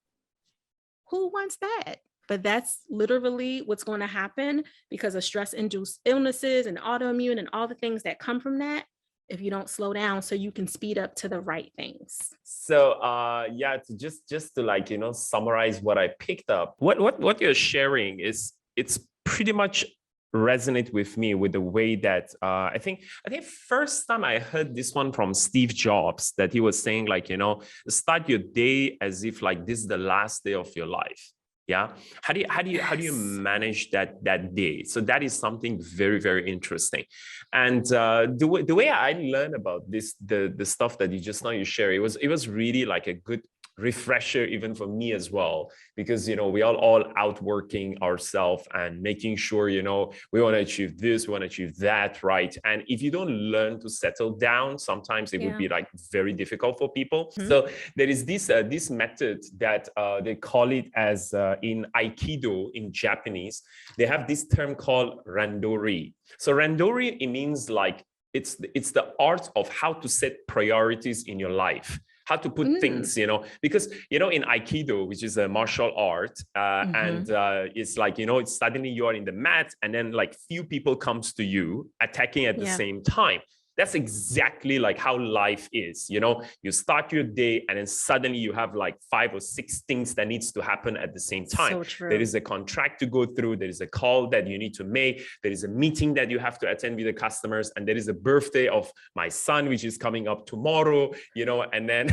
Speaker 1: Who wants that? But that's literally what's going to happen because of stress-induced illnesses and autoimmune and all the things that come from that, if you don't slow down so you can speed up to the right things.
Speaker 2: So just to summarize what I picked up, what you're sharing is, it's pretty much resonate with me with the way that I think first time I heard this one from Steve Jobs, that he was saying start your day as if like this is the last day of your life. Yeah. How do you manage that day? So that is something very, very interesting. And the way I learned about this, the stuff that you share, it was really like a good refresher even for me as well, because, you know, we all outworking ourselves and making sure, you know, we want to achieve this, we want to achieve that, right? And if you don't learn to settle down, sometimes it would be like very difficult for people. So there is this method that they call it as in Aikido in Japanese, they have this term called randori. So randori, it means like it's the art of how to set priorities in your life, how to put things, you know, because, you know, in Aikido, which is a martial art, and it's like, you know, it's suddenly you are in the mat and then like few people comes to you attacking at the same time. That's exactly like how life is. You know, you start your day and then suddenly you have like 5 or 6 things that needs to happen at the same time.
Speaker 1: So true.
Speaker 2: There is a contract to go through. There is a call that you need to make. There is a meeting that you have to attend with the customers. And there is a birthday of my son, which is coming up tomorrow, you know, and then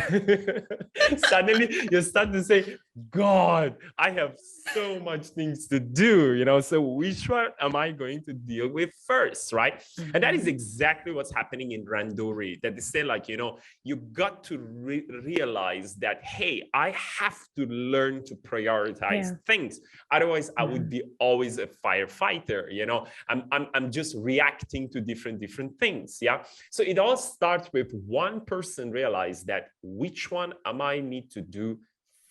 Speaker 2: suddenly you start to say, God, I have so much things to do, you know, so which one am I going to deal with first, right? And that is exactly what's happening in randori, that they say like, you know, you got to realize that, hey, I have to learn to prioritize things. Otherwise, I would be always a firefighter, you know, I'm just reacting to different things, yeah? So it all starts with one person realize that which one am I need to do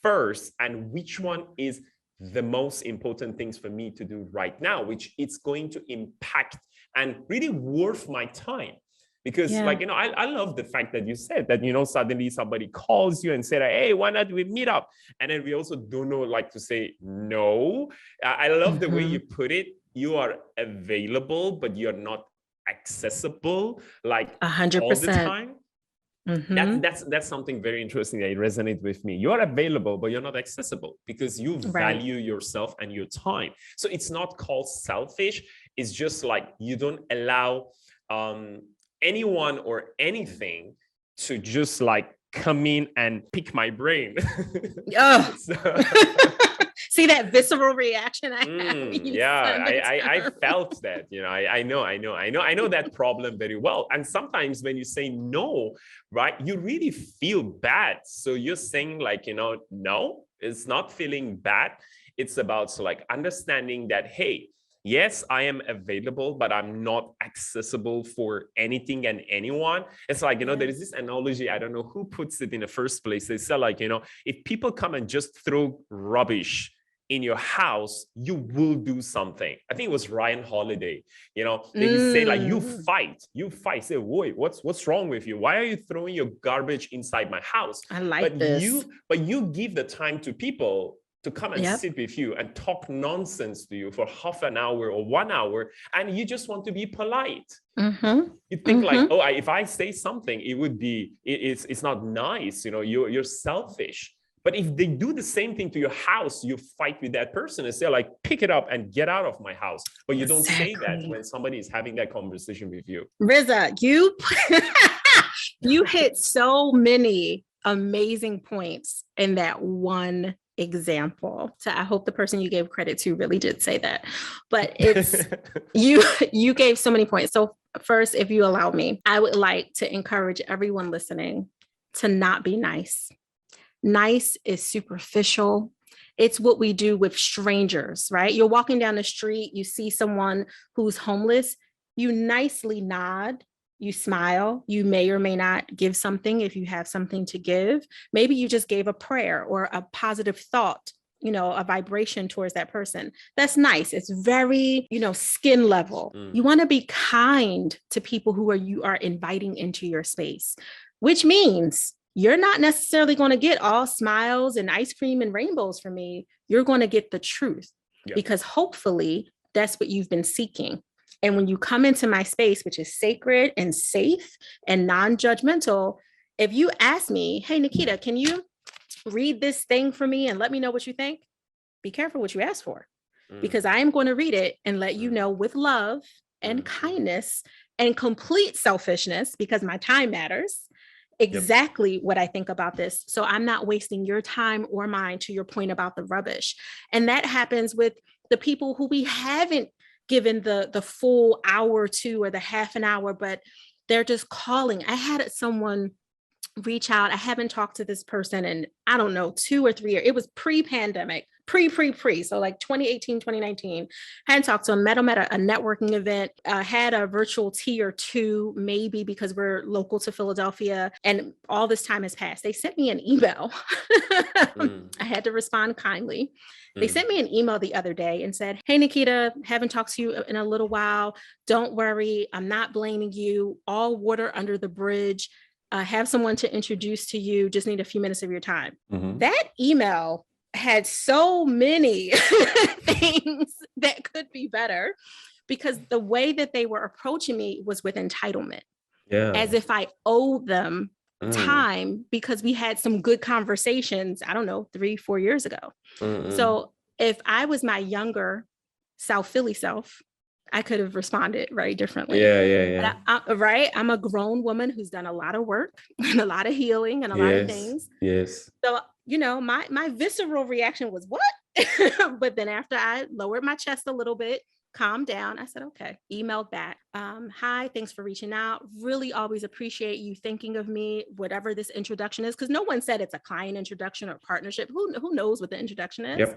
Speaker 2: first and which one is the most important things for me to do right now, which it's going to impact and really worth my time. Because like, you know, I love the fact that you said that, you know, suddenly somebody calls you and said, hey, why not we meet up? And then we also don't know, like to say no. I love the way you put it. You are available, but you're not accessible like
Speaker 1: 100%.
Speaker 2: all the time. That's something very interesting that resonates with me. You are available, but you're not accessible because you value yourself and your time. So it's not called selfish. It's just like you don't allow anyone or anything to just like come in and pick my brain.
Speaker 1: See that visceral reaction I have?
Speaker 2: I felt that, you know, I know that problem very well. And sometimes when you say no, right, you really feel bad. So you're saying like, you know, no, it's not feeling bad. It's about like understanding that, hey, yes, I am available, but I'm not accessible for anything and anyone. It's like, you know, there is this analogy, I don't know who puts it in the first place. They say like, you know, if people come and just throw rubbish in your house, you will do something. I think it was Ryan Holiday, you know, they say like, you fight, say, wait, what's wrong with you? Why are you throwing your garbage inside my house?
Speaker 1: I like this.
Speaker 2: But you give the time to people to come and sit with you and talk nonsense to you for half an hour or 1 hour, and you just want to be polite. You think like, oh, if I say something, it would be, it's not nice, you know, you're selfish. But if they do the same thing to your house, you fight with that person and say like, pick it up and get out of my house. But you don't say that when somebody is having that conversation with you.
Speaker 1: Riza, you hit so many amazing points in that one example. So I hope the person you gave credit to really did say that. But it's you gave so many points. So first, if you allow me, I would like to encourage everyone listening to not be nice. Nice is superficial. It's what we do with strangers, right? You're walking down the street, you see someone who's homeless, you nicely nod, you smile, you may or may not give something if you have something to give. Maybe you just gave a prayer or a positive thought, you know, a vibration towards that person. That's nice. It's very, you know, skin level. You want to be kind to people who you are inviting into your space, which means you're not necessarily going to get all smiles and ice cream and rainbows from me. You're going to get the truth because hopefully that's what you've been seeking. And when you come into my space, which is sacred and safe and non-judgmental, if you ask me, hey, Naketa, can you read this thing for me and let me know what you think? Be careful what you ask for, because I am going to read it and let you know with love and kindness and complete selfishness, because my time matters, exactly what I think about this. So I'm not wasting your time or mine, to your point about the rubbish. And that happens with the people who we haven't given the full hour to or the half an hour, but they're just calling. I had someone reach out. I haven't talked to this person in, I don't know, 2 or 3 years. It was pre-pandemic, pre. So like 2018, 2019. I hadn't talked to him, met him at a networking event, had a virtual tea or two, maybe because we're local to Philadelphia. And all this time has passed. They sent me an email. I had to respond kindly. They sent me an email the other day and said, "Hey, Naketa, haven't talked to you in a little while. Don't worry. I'm not blaming you. All water under the bridge. Have someone to introduce to you. Just need a few minutes of your time." That email had so many things that could be better, because the way that they were approaching me was with entitlement, as if I owed them time because we had some good conversations, I don't know, 3-4 years ago. So if I was my younger South Philly self, I could have responded very differently.
Speaker 2: Yeah.
Speaker 1: Right? I'm a grown woman who's done a lot of work and a lot of healing and a lot of things. So, my visceral reaction was, what? But then after I lowered my chest a little bit, calmed down, I said, okay, emailed back. Hi, thanks for reaching out. Really always appreciate you thinking of me, whatever this introduction is, because no one said it's a client introduction or partnership. Who knows what the introduction is?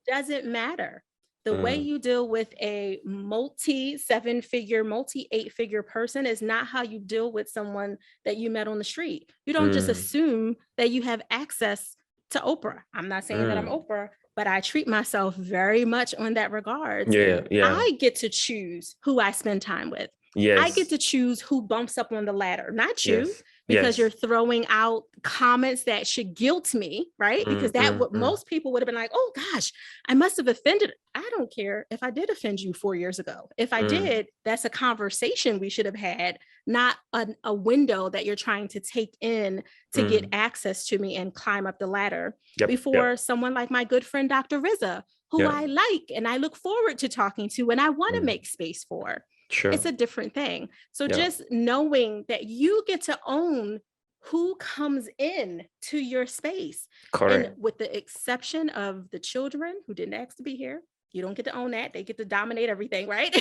Speaker 1: Doesn't matter. The way you deal with a multi-7-figure, multi-8-figure person is not how you deal with someone that you met on the street. You don't just assume that you have access to Oprah. I'm not saying that I'm Oprah, but I treat myself very much on that regard. I get to choose who I spend time with. I get to choose who bumps up on the ladder, not you. Because you're throwing out comments that should guilt me, right? Because what most people would have been like, oh gosh, I must have offended. I don't care if I did offend you 4 years ago. If I did, that's a conversation we should have had, not a window that you're trying to take in to get access to me and climb up the ladder. Before someone like my good friend, Dr. Riza, who I like and I look forward to talking to and I want to make space for. It's a different thing. So just knowing that you get to own who comes in to your space. And with the exception of the children who didn't ask to be here, you don't get to own that. They get to dominate everything, right?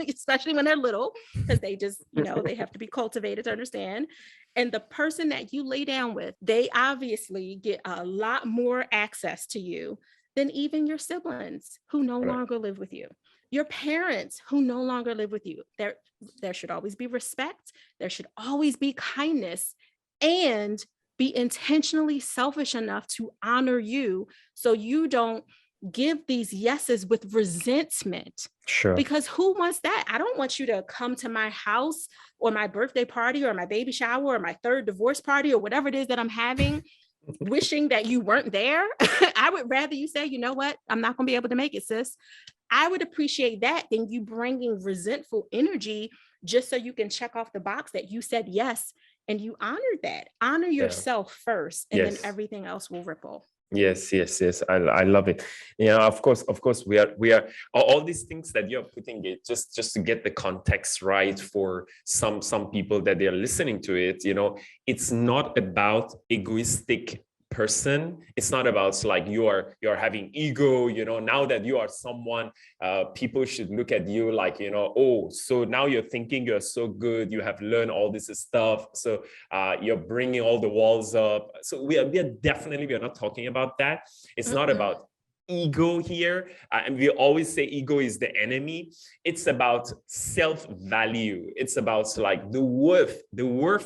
Speaker 1: Especially when they're little, because they just, they have to be cultivated to understand. And the person that you lay down with, they obviously get a lot more access to you than even your siblings who no longer live with you. Your parents who no longer live with you. There should always be respect. There should always be kindness, and be intentionally selfish enough to honor you so you don't give these yeses with resentment. Because who wants that? I don't want you to come to my house or my birthday party or my baby shower or my 3rd divorce party or whatever it is that I'm having wishing that you weren't there. I would rather you say, you know what? I'm not going to be able to make it, sis. I would appreciate that than you bringing resentful energy just so you can check off the box that you said yes and you honored that. Honor yourself first, and then everything else will ripple.
Speaker 2: Yes. I love it. Of course, we are all these things that you're putting it just to get the context right for some people that they are listening to it. It's not about egoistic person. It's not about like you're having ego, now that you are someone, people should look at you like, oh, so now you're thinking you're so good, you have learned all this stuff, so you're bringing all the walls up. So we are definitely, we are not talking about that. It's not about ego here, and we always say ego is the enemy. It's about self-value. It's about like the worth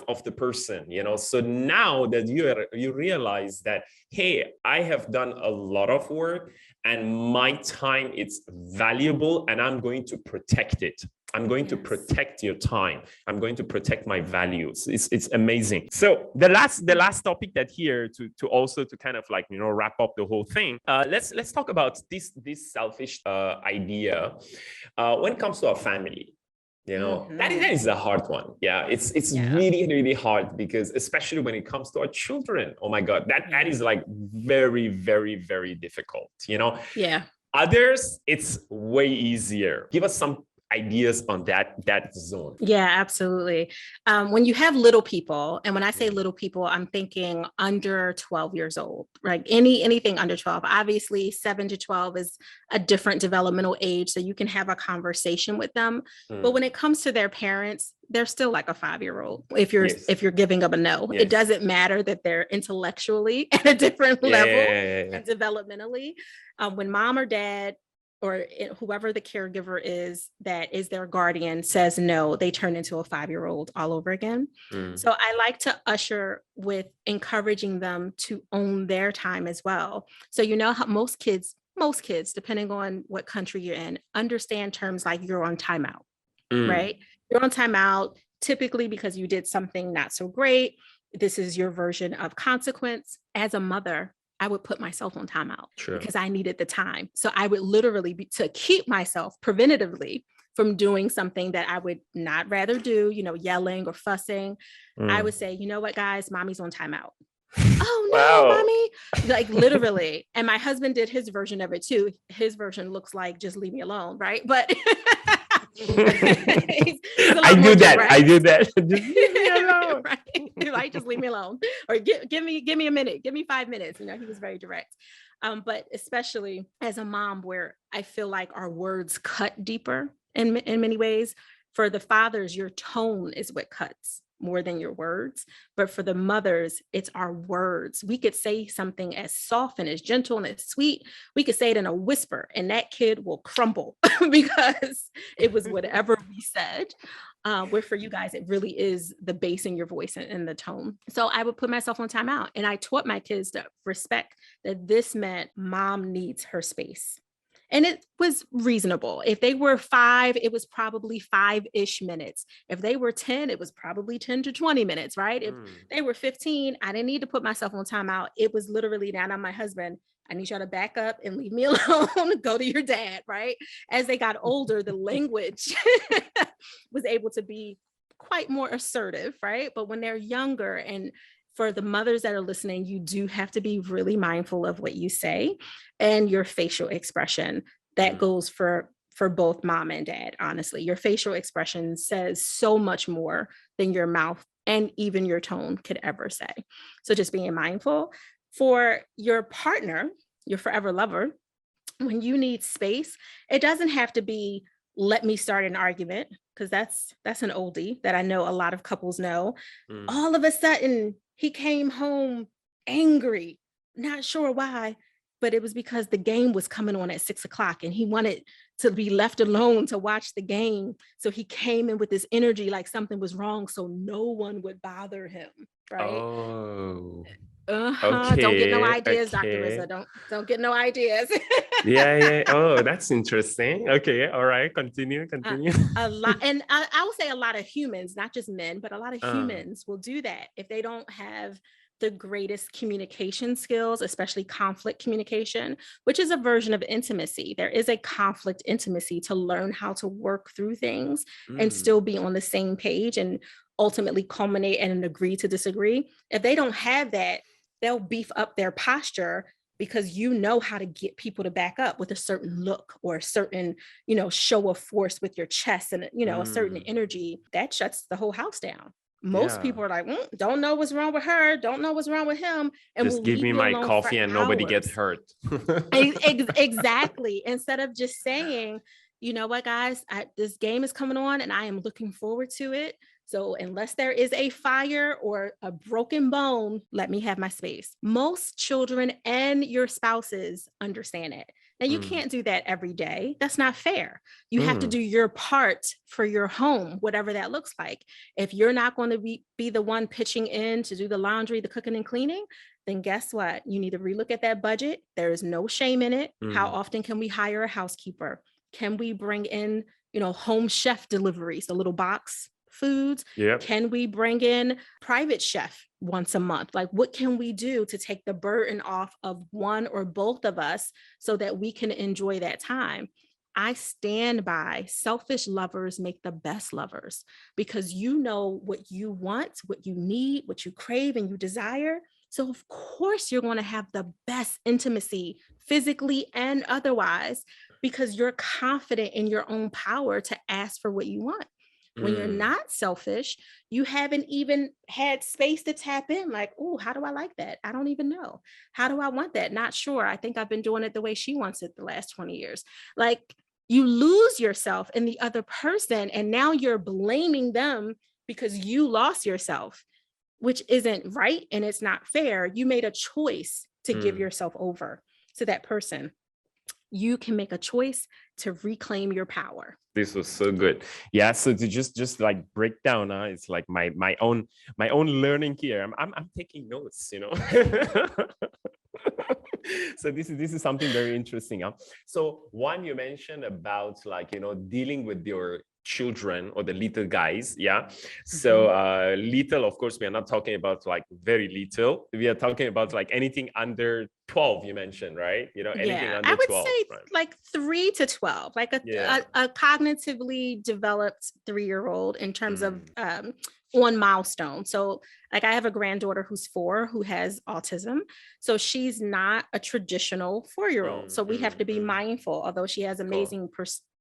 Speaker 2: of the person, so now that you realize that, hey, I have done a lot of work and my time is valuable and I'm going to protect it. I'm going to protect your time. I'm going to protect my values. It's amazing. So the last topic that here to also to kind of like, wrap up the whole thing. Let's talk about this selfish idea when it comes to our family. That is a hard one. It's really, really hard, because especially when it comes to our children, oh my God, that is like very, very, very difficult. Others, it's way easier. Give us some ideas on that zone?
Speaker 1: Yeah, absolutely. When you have little people, and when I say little people, I'm thinking under 12 years old, right? Anything under 12. Obviously, 7 to 12 is a different developmental age, so you can have a conversation with them. But when it comes to their parents, they're still like a 5-year-old. If you're giving them a no, it doesn't matter that they're intellectually at a different level and developmentally. When mom or dad or whoever the caregiver is that is their guardian says no, they turn into a 5-year-old all over again. So I like to usher with encouraging them to own their time as well. So you know how most kids, depending on what country you're in, understand terms like you're on timeout, right? You're on timeout, typically because you did something not so great. This is your version of consequence. As a mother, I would put myself on timeout because I needed the time. So I would literally to keep myself preventatively from doing something that I would not rather do, yelling or fussing. I would say, you know what, guys, mommy's on timeout. Oh no, mommy, like literally. And my husband did his version of it too. His version looks like just leave me alone, right? But I do that. Just leave me alone. Right? Like, just leave me alone, or give me a minute, give me 5 minutes. He was very direct. But especially as a mom, where I feel like our words cut deeper in many ways. For the fathers, your tone is what cuts more than your words. But for the mothers, it's our words. We could say something as soft and as gentle and as sweet. We could say it in a whisper and that kid will crumble because it was whatever we said. Where for you guys, it really is the bass in your voice and the tone. So I would put myself on timeout, and I taught my kids to respect that this meant mom needs her space. And it was reasonable. If they were 5, it was probably 5-ish minutes. If they were 10, it was probably 10 to 20 minutes, right? If they were 15, I didn't need to put myself on timeout. It was literally, now I'm my husband, I need y'all to back up and leave me alone, go to your dad, right? As they got older, the language was able to be quite more assertive, right? But when they're younger, and for the mothers that are listening, you do have to be really mindful of what you say and your facial expression. That goes for both mom and dad, honestly. Your facial expression says so much more than your mouth and even your tone could ever say. So just being mindful. For your partner, your forever lover, when you need space, it doesn't have to be, let me start an argument, because that's an oldie that I know a lot of couples know. All of a sudden, he came home angry, not sure why, but it was because the game was coming on at 6:00 and he wanted to be left alone to watch the game. So he came in with this energy like something was wrong, so no one would bother him, right?
Speaker 2: Oh.
Speaker 1: Okay, don't get no ideas, Dr. Rizza. Don't get no ideas.
Speaker 2: Yeah. Oh, that's interesting. Okay, all right. Continue.
Speaker 1: A lot, and I will say a lot of humans, not just men, but a lot of humans will do that if they don't have the greatest communication skills, especially conflict communication, which is a version of intimacy. There is a conflict intimacy to learn how to work through things and still be on the same page and ultimately culminate and agree to disagree. If they don't have that, they'll beef up their posture because you know how to get people to back up with a certain look or a certain, show of force with your chest and, a certain energy that shuts the whole house down. Most people are like, don't know what's wrong with her, don't know what's wrong with him. And
Speaker 2: just give me my coffee and nobody gets hurt.
Speaker 1: Exactly. Instead of just saying, you know what, guys, this game is coming on and I am looking forward to it. So unless there is a fire or a broken bone, let me have my space. Most children and your spouses understand it. Now, you can't do that every day. That's not fair. You have to do your part for your home, whatever that looks like. If you're not going to be the one pitching in to do the laundry, the cooking and cleaning, then guess what? You need to relook at that budget. There is no shame in it. How often can we hire a housekeeper? Can we bring in, home chef deliveries, the little box foods? Can we bring in private chef once a month? Like, what can we do to take the burden off of one or both of us so that we can enjoy that time? I stand by selfish lovers make the best lovers, because you know what you want, what you need, what you crave and you desire. So of course you're going to have the best intimacy physically and otherwise, because you're confident in your own power to ask for what you want. When you're not selfish, you haven't even had space to tap in. Like, oh, how do I like that? I don't even know. How do I want that? Not sure. I think I've been doing it the way she wants it the last 20 years. Like, you lose yourself in the other person, and now you're blaming them because you lost yourself, which isn't right and it's not fair. You made a choice to give yourself over to that person. You can make a choice to reclaim your power.
Speaker 2: This was so good. Yeah. So to just like break down, it's like my own learning here. I'm taking notes, you know. So this is something very interesting. So one, you mentioned about like, you know, dealing with your children or the little guys. Yeah. So little, of course, we are not talking about like very little. We are talking about like anything under 12, you mentioned, right? You know, anything under 12.
Speaker 1: I would say
Speaker 2: right?
Speaker 1: like 3 to 12, like a cognitively developed 3-year-old in terms of on milestone. So like I have a granddaughter who's 4 who has autism. So she's not a traditional 4-year-old. So we have to be mindful, although she has amazing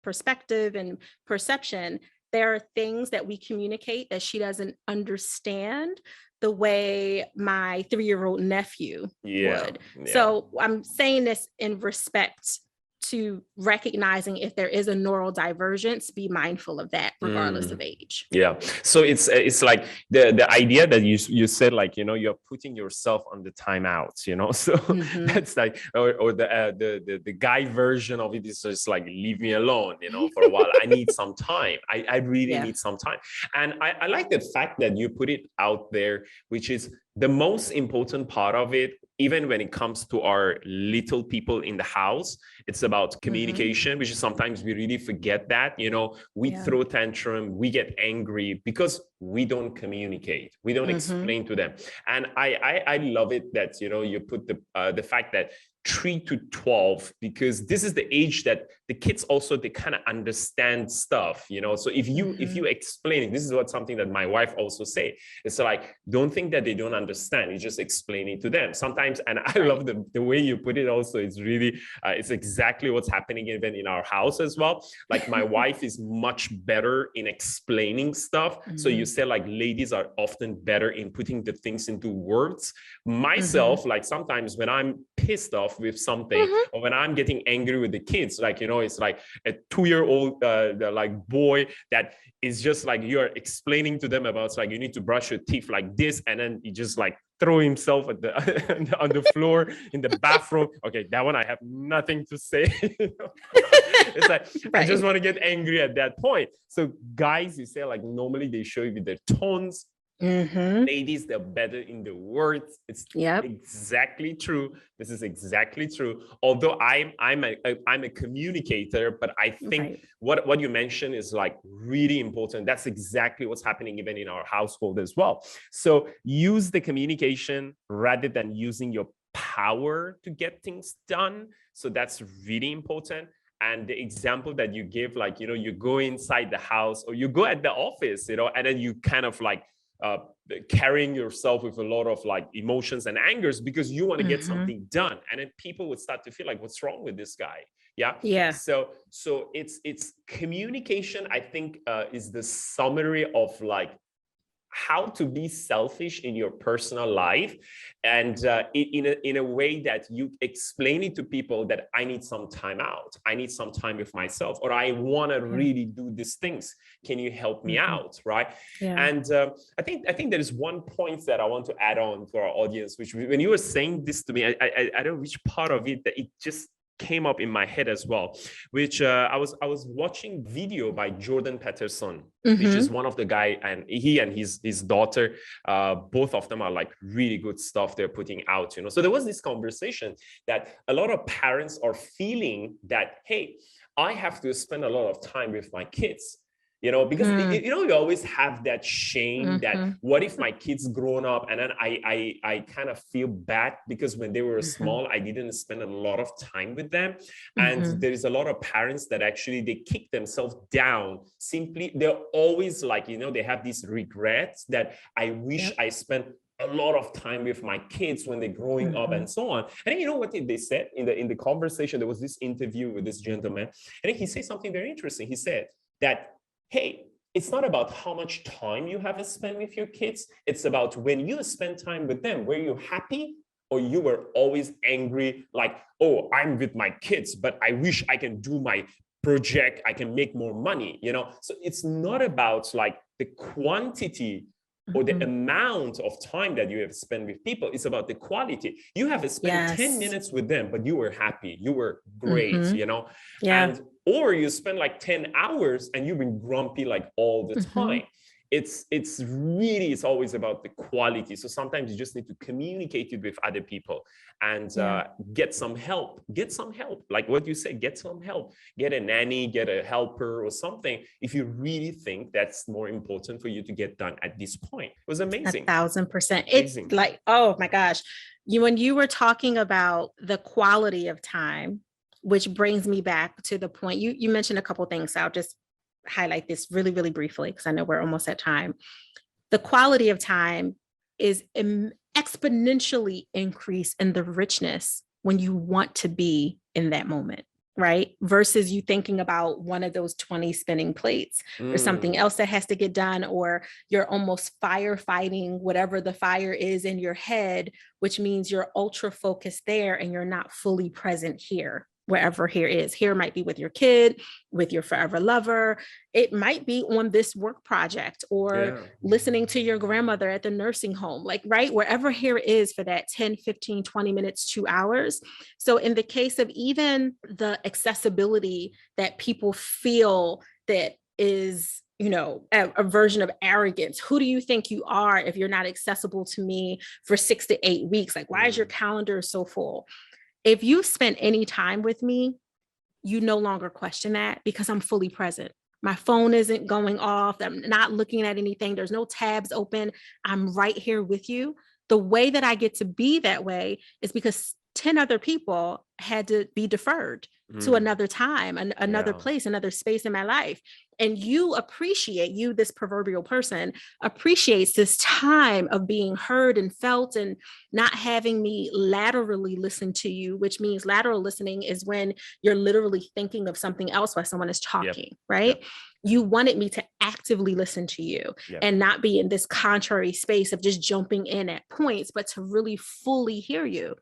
Speaker 1: perspective and perception, there are things that we communicate that she doesn't understand the way my 3-year-old nephew would. So I'm saying this in respect to recognizing if there is a neural divergence, be mindful of that regardless of age.
Speaker 2: Yeah. So it's like the idea that you said, like, you know, you're putting yourself on the timeout, you know, so that's like, or the guy version of it is just like, leave me alone, you know, for a while. I need some time. I really need some time. And I like the fact that you put it out there, which is the most important part of it. Even when it comes to our little people in the house, it's about communication, which is sometimes we really forget that, you know, we throw tantrum, we get angry because we don't communicate. We don't explain to them. And I love it that, you know, you put the fact that 3 to 12, because this is the age that the kids also, they kind of understand stuff, you know. So if you explain it, this is what something that my wife also say. It's like, don't think that they don't understand. You just explain it to them sometimes. And I love the way you put it also. It's really, it's exactly what's happening even in our house as well. Like my wife is much better in explaining stuff. So you say like ladies are often better in putting the things into words. Myself, like sometimes when I'm pissed off with something or when I'm getting angry with the kids, like, you know, it's like a 2-year-old like boy that is just like, you're explaining to them about, like, you need to brush your teeth like this, and then he just like throw himself at the on the floor in the bathroom. Okay, that one I have nothing to say. It's like I just want to get angry at that point. So guys, you say like normally they show you with their tones. Ladies, they're better in the words. It's exactly true. This is exactly true. Although I'm a communicator, but I think what you mentioned is like really important. That's exactly what's happening even in our household as well. So use the communication rather than using your power to get things done. So that's really important. And the example that you give, like, you know, you go inside the house or you go at the office, you know, and then you kind of like carrying yourself with a lot of like emotions and angers because you want to get something done, and then people would start to feel like, what's wrong with this guy? So it's communication, I think, is the summary of like how to be selfish in your personal life, and in a way that you explain it to people that I need some time out, I need some time with myself, or I want to really do these things. Can you help me out, right? And I think there is one point that I want to add on to our audience, which when you were saying this to me, I don't know which part of it that it just came up in my head as well, which I was watching video by Jordan Peterson, which is one of the guy, and he and his daughter, both of them are like really good stuff they're putting out, you know. So there was this conversation that a lot of parents are feeling that, hey, I have to spend a lot of time with my kids, you know, because you know, you always have that shame that what if my kids grown up and then I kind of feel bad because when they were small, I didn't spend a lot of time with them. And there is a lot of parents that actually they kick themselves down. Simply, they're always like, you know, they have these regrets that I wish I spent a lot of time with my kids when they're growing up and so on. And then you know what they said in the conversation? There was this interview with this gentleman, and then he said something very interesting. He said that, hey, it's not about how much time you have spent with your kids. It's about when you spend time with them, were you happy or you were always angry? Like, oh, I'm with my kids, but I wish I can do my project. I can make more money, you know? So it's not about like the quantity or the amount of time that you have spent with people. It's about the quality. You have spent 10 minutes with them, but you were happy. You were great, you know? And or you spend like 10 hours and you've been grumpy like all the time. It's really, it's always about the quality. So sometimes you just need to communicate it with other people and get some help. Like what you said, get some help. Get a nanny, get a helper or something if you really think that's more important for you to get done at this point. It was amazing.
Speaker 1: 1,000%. It's like, oh my gosh. When you were talking about the quality of time, which brings me back to the point, you mentioned a couple of things. So I'll just highlight this really, really briefly, because I know we're almost at time. The quality of time is exponentially increased in the richness when you want to be in that moment, right? Versus you thinking about one of those 20 spinning plates or something else that has to get done, or you're almost firefighting whatever the fire is in your head, which means you're ultra focused there and you're not fully present here. Wherever here is. Here might be with your kid, with your forever lover. It might be on this work project or listening to your grandmother at the nursing home, like, right? Wherever here is for that 10, 15, 20 minutes, 2 hours. So in the case of even the accessibility that people feel that is, you know, a version of arrogance. Who do you think you are if you're not accessible to me for 6 to 8 weeks? Like, why is your calendar so full? If you spent any time with me, you no longer question that because I'm fully present. My phone isn't going off. I'm not looking at anything. There's no tabs open. I'm right here with you. The way that I get to be that way is because 10 other people had to be deferred to another time, another place, another space in my life. And you, this proverbial person, appreciates this time of being heard and felt and not having me laterally listen to you, which means lateral listening is when you're literally thinking of something else while someone is talking, right? You wanted me to actively listen to you and not be in this contrary space of just jumping in at points, but to really fully hear you.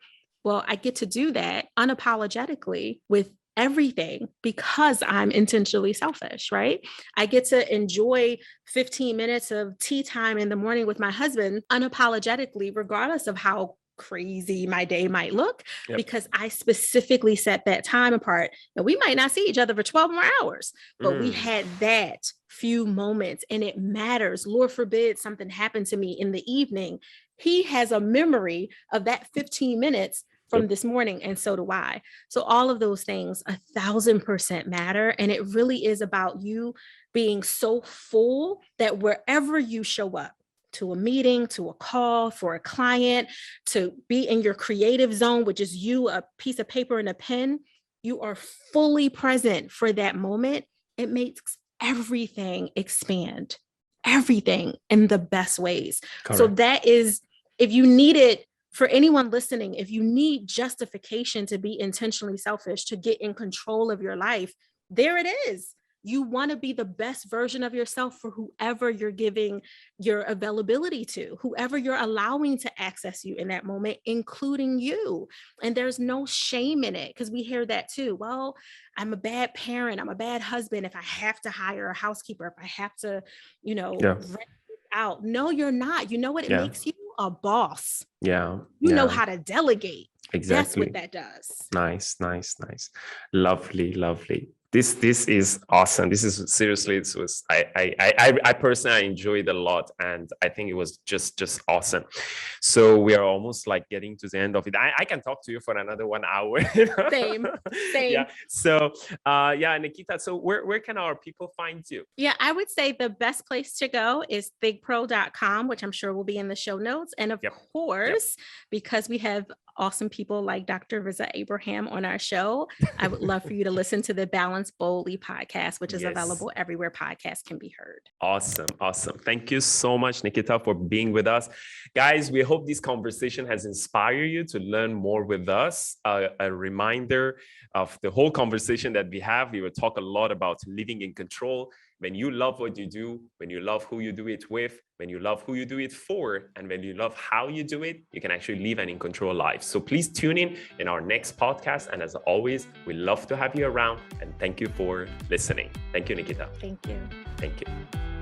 Speaker 1: Well, I get to do that unapologetically with everything because I'm intentionally selfish, right? I get to enjoy 15 minutes of tea time in the morning with my husband unapologetically, regardless of how crazy my day might look, because I specifically set that time apart. And we might not see each other for 12 more hours, but we had that few moments and it matters. Lord forbid something happened to me in the evening. He has a memory of that 15 minutes from this morning, and so do I. So all of those things 1,000% matter. And it really is about you being so full that wherever you show up, to a meeting, to a call, for a client, to be in your creative zone, which is you, a piece of paper and a pen, you are fully present for that moment. It makes everything expand, everything in the best ways. Correct. So that is, if you need it, for anyone listening, if you need justification to be intentionally selfish, to get in control of your life, there it is. You want to be the best version of yourself for whoever you're giving your availability to, whoever you're allowing to access you in that moment, including you. And there's no shame in it, because we hear that too. Well, I'm a bad parent. I'm a bad husband if I have to hire a housekeeper, if I have to, rent it out. No, you're not. You know what? It makes you a boss. You know how to delegate. Exactly. That's what that does.
Speaker 2: Nice. Lovely. This is awesome. This is seriously, it was, I personally enjoyed a lot, and I think it was just awesome. So we are almost like getting to the end of it. I can talk to you for another 1 hour.
Speaker 1: Same.
Speaker 2: Yeah. So Naketa, so where can our people find you?
Speaker 1: Yeah, I would say the best place to go is thigpro.com, which I'm sure will be in the show notes. And of course, because we have awesome people like Dr. Riza Abraham on our show, I would love for you to listen to the Balance Boldly podcast, which is available everywhere podcasts can be heard.
Speaker 2: Awesome. Awesome. Thank you so much, Naketa, for being with us. Guys, we hope this conversation has inspired you to learn more with us. A reminder of the whole conversation that we have. We will talk a lot about living in control. When you love what you do, when you love who you do it with, when you love who you do it for, and when you love how you do it, you can actually live an in control life. So please tune in our next podcast. And as always, we love to have you around. And thank you for listening. Thank you, Naketa.
Speaker 1: Thank you.
Speaker 2: Thank you.